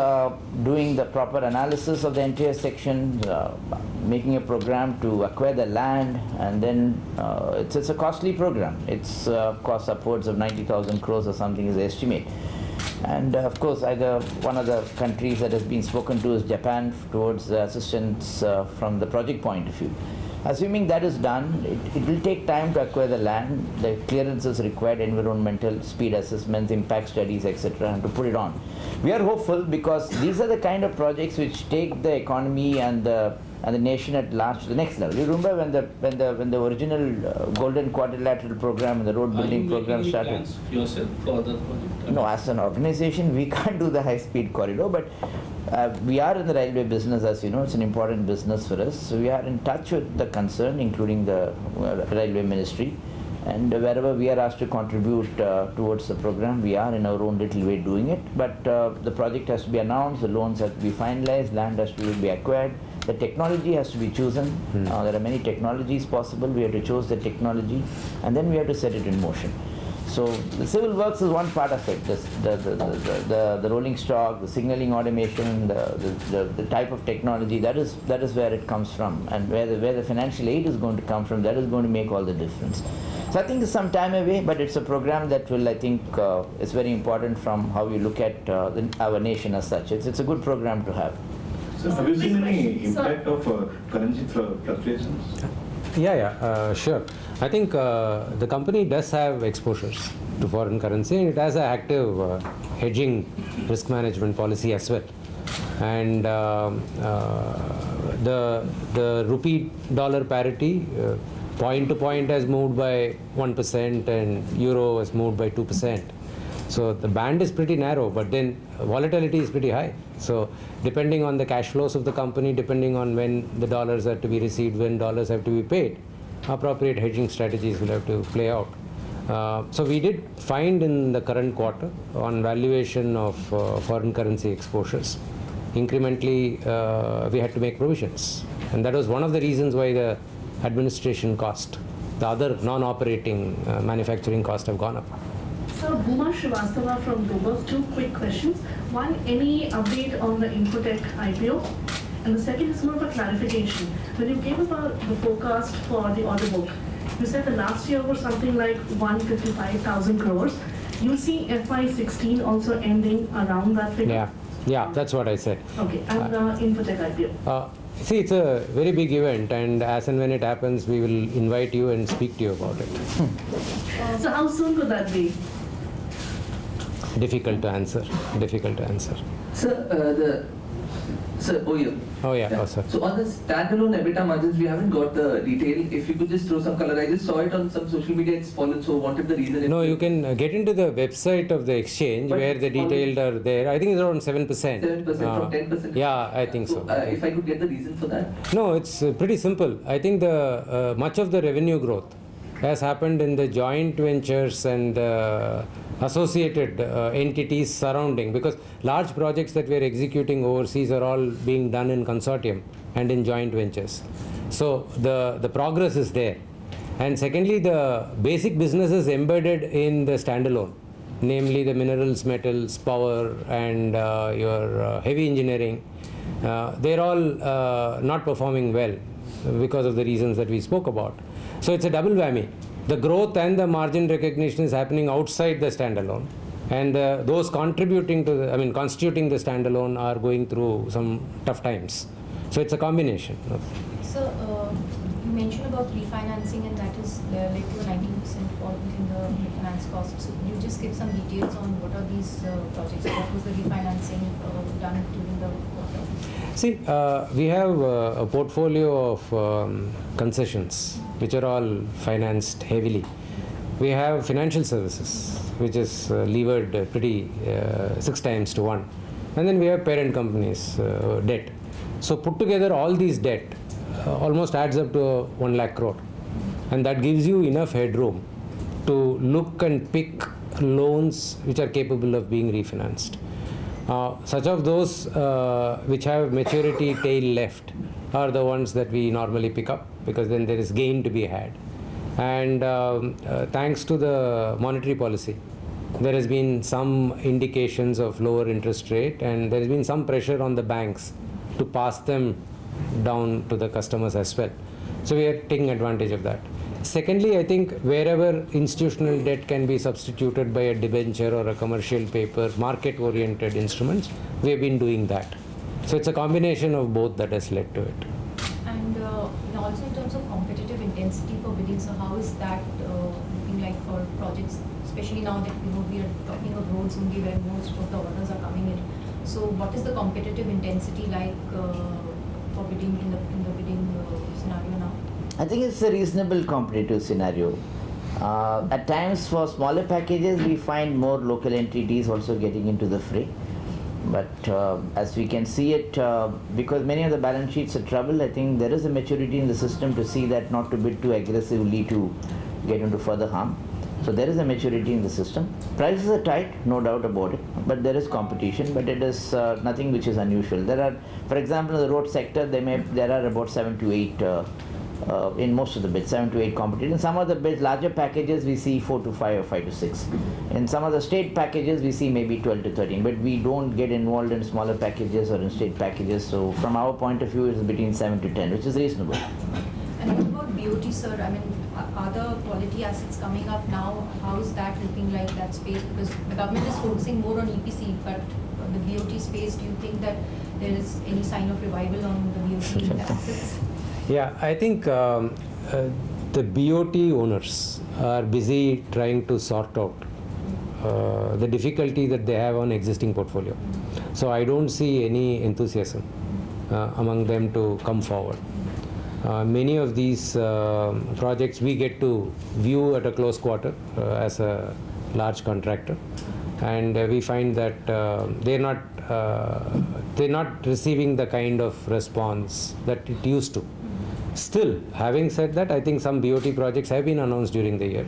S8: doing the proper analysis of the entire section, making a program to acquire the land, and then it's a costly program. It's costs upwards of 90,000 crores or something is the estimate. And of course, either one of the countries that has been spoken to is Japan towards assistance from the project point of view. Assuming that is done, it will take time to acquire the land, the clearances required, environmental, speed assessments, impact studies, etc., and to put it on. We are hopeful because these are the kind of projects which take the economy and the nation at large to the next level. You remember when the original Golden Quadrilateral program and the road building program started?
S5: Are you making any plans yourself for the project?
S8: No, as an organization, we can't do the high-speed corridor, but we are in the railway business, as you know. It's an important business for us. So we are in touch with the concern, including the railway ministry, and wherever we are asked to contribute towards the program, we are in our own little way doing it. But the project has to be announced, the loans have to be finalized, land has to be acquired, the technology has to be chosen. There are many technologies possible. We have to choose the technology, and then we have to set it in motion. So the civil works is one part of it. The rolling stock, the signaling automation, the type of technology, that is where it comes from, and where the financial aid is going to come from, that is going to make all the difference. So I think it's some time away, but it's a program that will, I think, it's very important from how we look at our nation as such. It's a good program to have.
S10: So have you seen any impact of currency fluctuations?
S3: Sure. I think the company does have exposures to foreign currency, and it has an active hedging risk management policy as well. And the rupee dollar parity point to point has moved by 1% and euro has moved by 2%. So the band is pretty narrow, but then volatility is pretty high. So depending on the cash flows of the company, depending on when the dollars are to be received, when dollars have to be paid, appropriate hedging strategies will have to play out. So we did find in the current quarter on valuation of foreign currency exposures, incrementally we had to make provisions. And that was one of the reasons why the administration cost, the other non-operating manufacturing costs have gone up.
S11: So, Bhuma Srivastava from Toubro, two quick questions. One, any update on the Infotech IPO? And the second is more of a clarification. When you gave about the forecast for the order book, you said the last year was something like 155,000 crores. You see FY16 also ending around that figure?
S3: Yeah, that's what I said.
S11: Okay, and the Infotech IPO?
S3: See, it's a very big event, and as and when it happens, we will invite you and speak to you about it.
S11: So how soon could that be?
S3: Difficult to answer.
S4: Sir,
S3: Sir.
S4: So on the standalone EBITDA margins, we haven't got the detail. If you could just throw some color. I just saw it on some social media, it's fallen, so wanted the reason.
S3: No, you can get into the website of the exchange where the detailed are there. I think it's around 7%.
S4: 7% from 10%?
S3: Yeah, I think so.
S4: If I could get the reason for that?
S3: No, it's pretty simple. I think the much of the revenue growth has happened in the joint ventures and associated entities surrounding, because large projects that we are executing overseas are all being done in consortium and in joint ventures. So the progress is there. And secondly, the basic business is embedded in the standalone, namely the minerals, metals, power, and your heavy engineering. They're all not performing well because of the reasons that we spoke about. So it's a double whammy. The growth and the margin recognition is happening outside the standalone, and those contributing to constituting the standalone are going through some tough times. So it's a combination.
S12: So you mentioned about refinancing, and that is led to a 19% fall in the refinance cost. So could you just give some details on what are these projects? What was the refinancing done during the quarter?
S3: See, we have a portfolio of concessions which are all financed heavily. We have financial services, which is levered pretty 6 times to 1. And then we have parent companies, debt. So put together all these debt almost adds up to 1 lakh crore. And that gives you enough headroom to look and pick loans which are capable of being refinanced. Such of those which have maturity tail left are the ones that we normally pick up, because then there is gain to be had. And thanks to the monetary policy, there has been some indications of lower interest rate, and there has been some pressure on the banks to pass them down to the customers as well. So we are taking advantage of that. Secondly, I think wherever institutional debt can be substituted by a debenture or a commercial paper, market-oriented instruments, we have been doing that. So it's a combination of both that has led to it.
S12: And also in terms of for bidding. So how is that looking like for projects, especially now that we are talking of roads only where most of the orders are coming in. So what is the competitive intensity like for bidding in the bidding scenario now?
S8: I think it's a reasonable competitive scenario. At times for smaller packages we find more local entities also getting into the fray. But as we can see it, because many of the balance sheets are troubled, I think there is a maturity in the system to see that not to bid too aggressively to get into further harm. So there is a maturity in the system. Prices are tight, no doubt about it, but there is competition, but it is nothing which is unusual. There are, for example, in the road sector, there are about 7 to 8 in most of the bids, 7 to 8 competitors. In some of the bids, larger packages, we see 4 to 5 or 5 to 6. In some of the state packages, we see maybe 12 to 13. But we don't get involved in smaller packages or in state packages. So from our point of view, it's between 7 to 10, which is reasonable.
S12: And what about BOT, sir? I mean, are the quality assets coming up now? How is that looking like, that space? Because the government is focusing more on EPC, but the BOT space, do you think that there is any sign of revival on the BOT assets?
S3: Yeah, I think the BOT owners are busy trying to sort out the difficulty that they have on existing portfolio. So I don't see any enthusiasm among them to come forward. Many of these projects we get to view at a close quarter as a large contractor, and we find that they're not receiving the kind of response that it used to. Still, having said that, I think some BOT projects have been announced during the year.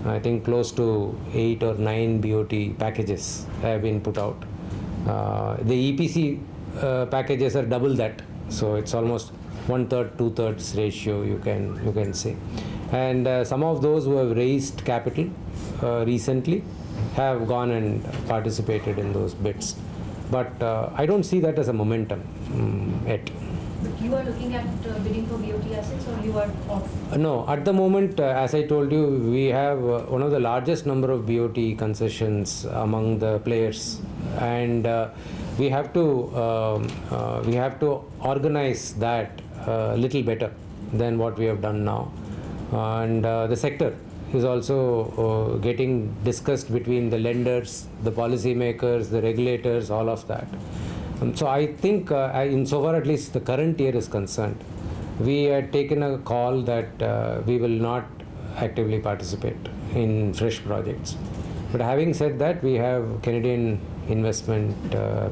S3: I think close to 8 or 9 BOT packages have been put out. The EPC packages are double that, so it's almost 1/3, 2/3 ratio, you can say. And some of those who have raised capital recently have gone and participated in those bids. But I don't see that as a momentum yet.
S12: But you are looking at bidding for BOT assets, or you are off?
S3: No, at the moment, as I told you, we have one of the largest number of BOT concessions among the players, and we have to organize that a little better than what we have done now. And the sector is also getting discussed between the lenders, the policymakers, the regulators, all of that. So I think insofar at least the current year is concerned, we had taken a call that we will not actively participate in fresh projects. But having said that, we have Canadian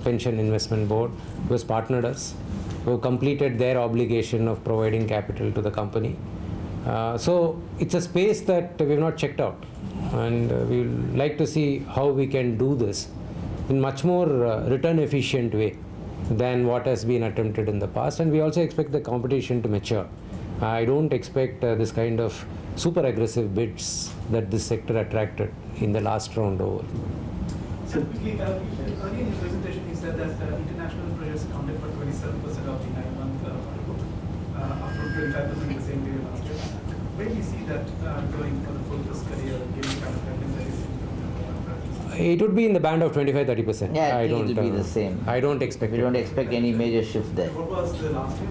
S3: Pension Investment Board, who has partnered us, who completed their obligation of providing capital to the company. So it's a space that we have not checked out, and we would like to see how we can do this in much more return efficient way than what has been attempted in the past. And we also expect the competition to mature. I don't expect this kind of super aggressive bids that this sector attracted in the last round over.
S13: So quickly, earlier in your presentation you said that international projects accounted for 27% of the 9-month order book, up from 25% the same period last year. Where do you see that going for the full fiscal year, given kind of guidance that you see?
S3: It would be in the band of 25-30%.
S8: Yeah, I think it will be the same.
S3: I don't expect
S8: We don't expect any major shift there.
S13: What was the last year?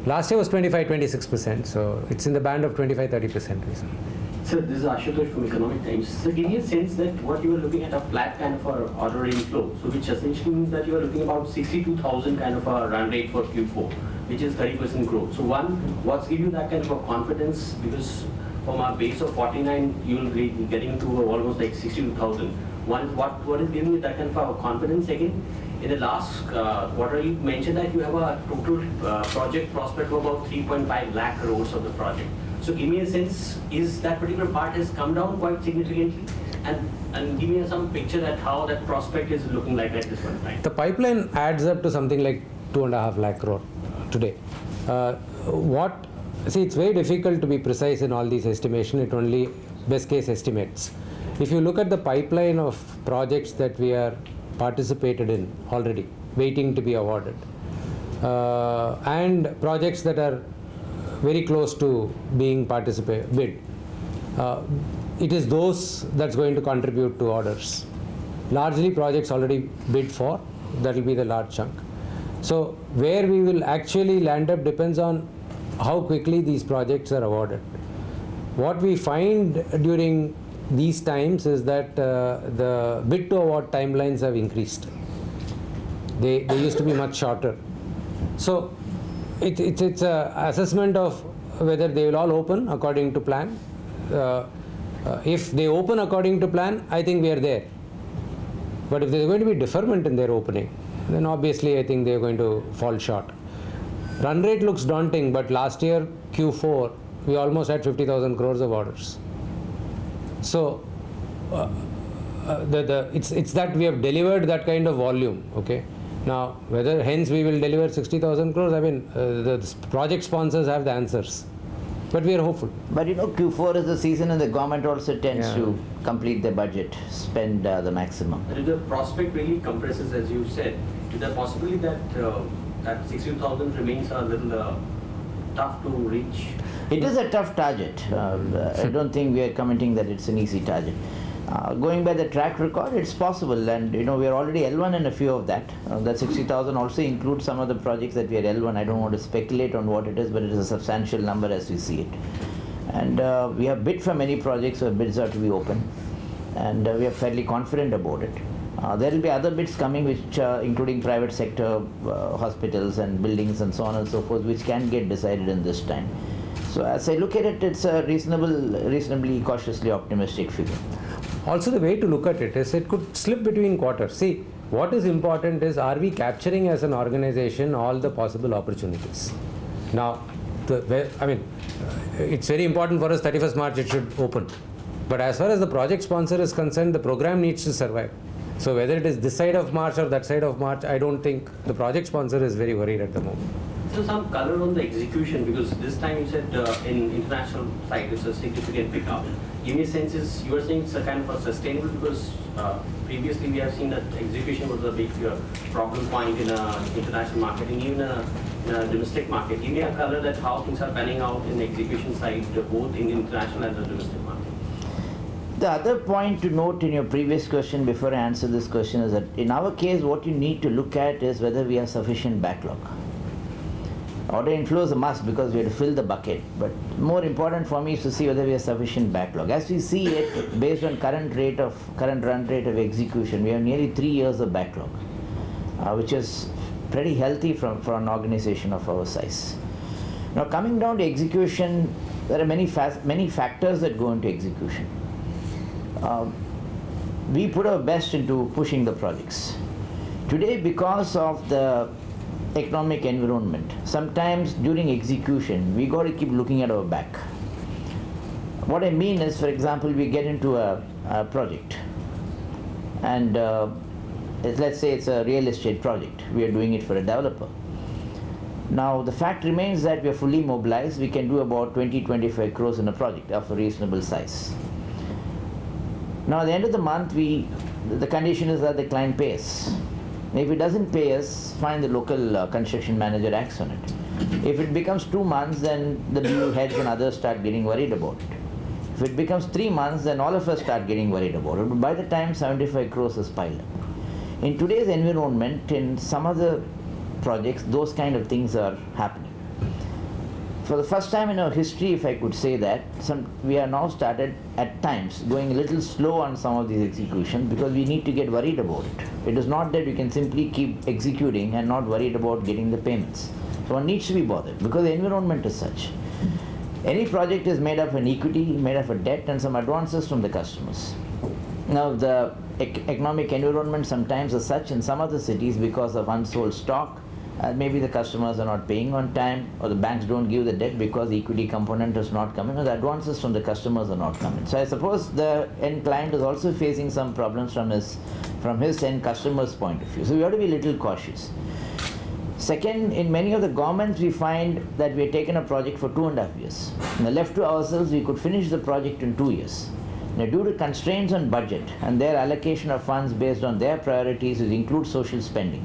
S3: Last year was 25-26%, so it's in the band of 25-30%.
S14: Sir, this is Ashutosh from Economic Times. So give me a sense that what you are looking at a flat kind of a order inflow, so which essentially means that you are looking about 62,000 kind of a run rate for Q4, which is 30% growth. So one, what's give you that kind of a confidence? Because from our base of 49, you will be getting to almost like 62,000. One is what is giving you that kind of a confidence? Again, in the last quarter, you mentioned that you have a total project prospect of about 3.5 lakh crores of the project. So give me a sense, is that particular part has come down quite significantly? And give me some picture at how that prospect is looking like at this point in time.
S3: The pipeline adds up to something like 2.5 lakh crore today. It's very difficult to be precise in all these estimations. It only best case estimates. If you look at the pipeline of projects that we are participated in already, waiting to be awarded, and projects that are very close to being bid, it is those that's going to contribute to orders. Largely projects already bid for, that will be the large chunk. So where we will actually land up depends on how quickly these projects are awarded. what we find during these times is that the bid to award timelines have increased. They used to be much shorter. So it's a assessment of whether they will all open according to plan. If they open according to plan, I think we are there. But if there is going to be deferment in their opening, then obviously I think they are going to fall short. Run rate looks daunting, but last year Q4 we almost had 50,000 crores of orders. So it's that we have delivered that kind of volume. Okay. Now whether hence we will deliver 60,000 crores, I mean the project sponsors have the answers. But we are hopeful.
S8: But you know, Q4 is the season and the government also tends to complete their budget, spend the maximum.
S14: But if the prospect really compresses, as you said, is there possibility that that 60,000 remains a little tough to reach?
S8: It is a tough target. I don't think we are commenting that it's an easy target. Going by the track record, it's possible, and you know we are already L1 in a few of that. That 60,000 also includes some of the projects that we are L1. I don't want to speculate on what it is, but it is a substantial number as we see it. And we have bid for many projects where bids are to be open, and we are fairly confident about it. There will be other bids coming, which including private sector hospitals and buildings and so on and so forth, which can get decided in this time. So as I look at it, it's a reasonably cautiously optimistic figure.
S3: Also, the way to look at it is it could slip between quarters. See, what is important is, are we capturing as an organization all the possible opportunities? Now, it's very important for us 31st March it should open. But as far as the project sponsor is concerned, the program needs to survive. So whether it is this side of March or that side of March, I don't think the project sponsor is very worried at the moment.
S14: So some color on the execution, because this time you said in international side it's a significant pickup. Give me a sense, is you are saying it's a kind of a sustainable, because previously we have seen that execution was a big problem point in international market and even in a domestic market. Give me a color that how things are panning out in the execution side, both in international and the domestic market.
S8: The other point to note in your previous question before I answer this question is that in our case what you need to look at is whether we have sufficient backlog. Order inflow is a must because we have to fill the bucket, but more important for me is to see whether we have sufficient backlog. As we see it, based on current run rate of execution, we have nearly 3 years of backlog, which is pretty healthy for an organization of our size. Now coming down to execution, there are many factors that go into execution. We put our best into pushing the projects. Today, because of the economic environment, sometimes during execution we got to keep looking at our back. What I mean is, for example, we get into a project and let's say it's a real estate project. We are doing it for a developer. Now the fact remains that we are fully mobilized. We can do about 20-25 crores in a project of a reasonable size. Now at the end of the month, the condition is that the client pays. If it doesn't pay us, fine, the local construction manager acts on it. If it becomes 2 months, then the BU heads and others start getting worried about it. If it becomes 3 months, then all of us start getting worried about it. But by the time 75 crores is piled up. In today's environment, in some other projects, those kind of things are happening. For the first time in our history, if I could say that, we are now started at times going a little slow on some of these executions because we need to get worried about it. It is not that we can simply keep executing and not worried about getting the payments. So one needs to be bothered because the environment is such. Any project is made up of an equity, made up of debt and some advances from the customers. Now the economic environment sometimes is such in some of the cities because of unsold stock. Maybe the customers are not paying on time, or the banks don't give the debt because the equity component is not coming, or the advances from the customers are not coming. So I suppose the end client is also facing some problems from his end customer's point of view. So we have to be a little cautious. Second, in many of the governments, we find that we have taken a project for 2.5 years. Now left to ourselves, we could finish the project in 2 years. Now due to constraints on budget and their allocation of funds based on their priorities, which include social spending,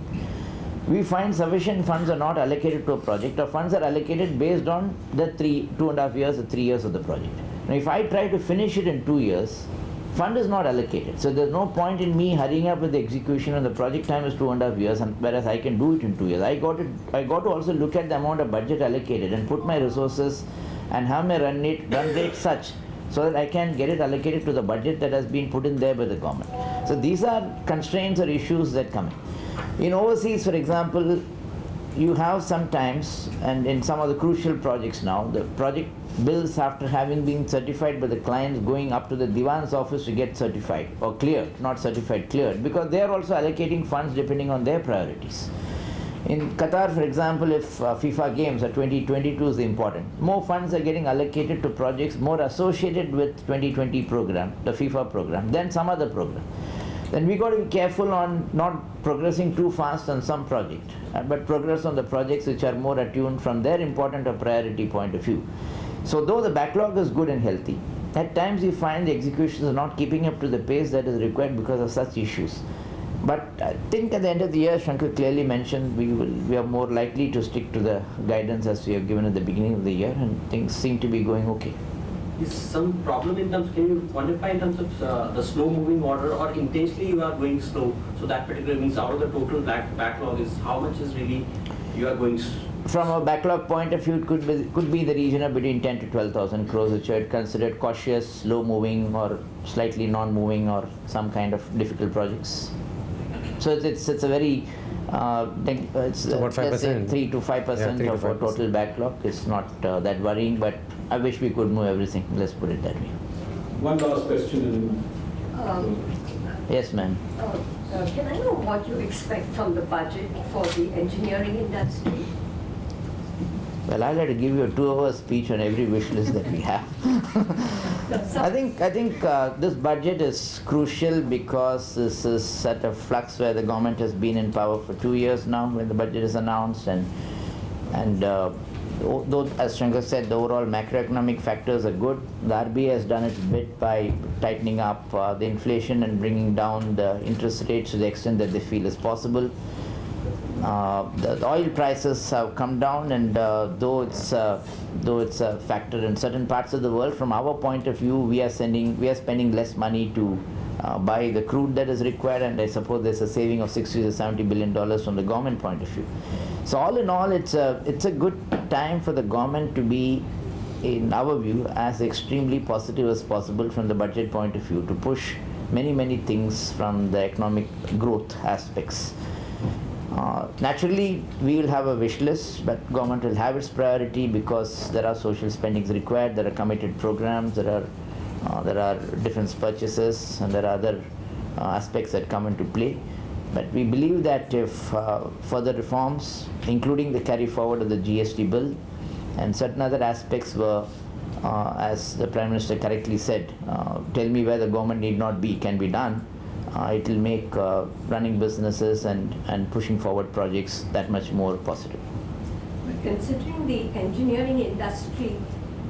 S8: we find sufficient funds are not allocated to a project, or funds are allocated based on the 2.5 years or 3 years of the project. Now if I try to finish it in 2 years, fund is not allocated. So there's no point in me hurrying up with the execution and the project time is 2.5 years, and whereas I can do it in 2 years. I got to also look at the amount of budget allocated and put my resources and have my run rate such so that I can get it allocated to the budget that has been put in there by the government. So these are constraints or issues that come in. In overseas, for example, you have sometimes, and in some of the crucial projects now, the project bills, after having been certified by the clients, going up to the Diwan's office to get certified or cleared, not certified, cleared, because they are also allocating funds depending on their priorities. In Qatar, for example, if FIFA games are 2022 is important, more funds are getting allocated to projects more associated with 2020 program, the FIFA program, than some other program. Then we got to be careful on not progressing too fast on some project, but progress on the projects which are more attuned from their important or priority point of view. So though the backlog is good and healthy, at times you find the executions are not keeping up to the pace that is required because of such issues. But I think at the end of the year, Shankar clearly mentioned we are more likely to stick to the guidance as we have given at the beginning of the year, and things seem to be going okay.
S14: Is some problem in terms, can you quantify in terms of the slow moving order, or intentionally you are going slow, so that particular means out of the total backlog is how much is really you are going
S8: From a backlog point of view, it could be the region of between 10 to 12,000 crores, which I had considered cautious, slow moving, or slightly non-moving, or some kind of difficult projects. So it's a very it's
S3: about 5%.
S8: let's say 3 to 5% of our total backlog. It's not that worrying, but I wish we could move everything. Let's put it that way.
S10: One last question.
S8: Yes, ma'am.
S9: Can I know what you expect from the budget for the engineering industry?
S8: Well, I'll have to give you a 2-hour speech on every wish list that we have. I think this budget is crucial because this is at a flux where the government has been in power for 2 years now when the budget is announced, and though, as Shankar said, the overall macroeconomic factors are good. The RBI has done its bit by tightening up the inflation and bringing down the interest rates to the extent that they feel is possible. The oil prices have come down, and though it's a factor in certain parts of the world, from our point of view, we are spending less money to buy the crude that is required, and I suppose there's a saving of $60 to $70 billion from the government point of view. So all in all, it's a good time for the government to be, in our view, as extremely positive as possible from the budget point of view, to push many things from the economic growth aspects. Naturally, we will have a wish list, but government will have its priority because there are social spendings required, there are committed programs, there are defense purchases, and there are other aspects that come into play. But we believe that if further reforms, including the carry forward of the GST bill and certain other aspects were, as the Prime Minister correctly said, tell me where the government need not be, can be done, it will make running businesses and pushing forward projects that much more positive.
S9: But considering the engineering industry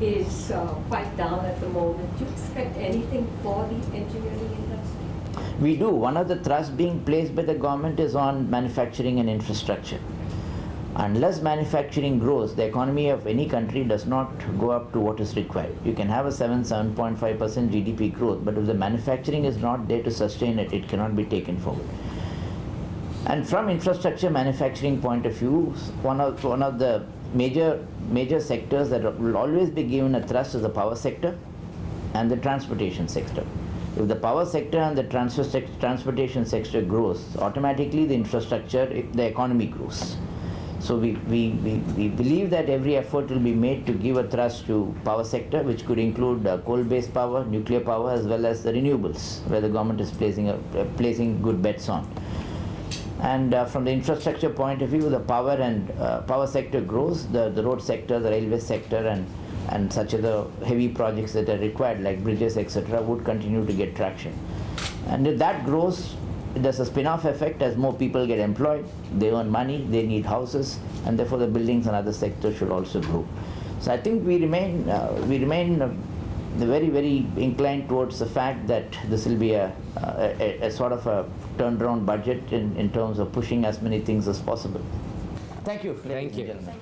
S9: is quite down at the moment, do you expect anything for the engineering industry?
S8: We do. One of the thrusts being placed by the government is on manufacturing and infrastructure. Unless manufacturing grows, the economy of any country does not go up to what is required. You can have a 7.5% GDP growth, but if the manufacturing is not there to sustain it, it cannot be taken forward. And from infrastructure manufacturing point of view, one of the major sectors that will always be given a thrust is the power sector and the transportation sector. If the power sector and the transportation sector grows, automatically the infrastructure, the economy grows. So we believe that every effort will be made to give a thrust to power sector, which could include coal-based power, nuclear power, as well as the renewables, where the government is placing good bets on. And from the infrastructure point of view, the power sector grows, the road sector, the railway sector, and such other heavy projects that are required, like bridges, etc., would continue to get traction. And if that grows, there's a spin-off effect as more people get employed, they earn money, they need houses, and therefore the buildings and other sectors should also grow. So I think we remain very inclined towards the fact that this will be a sort of a turned around budget in terms of pushing as many things as possible. Thank you, ladies and gentlemen.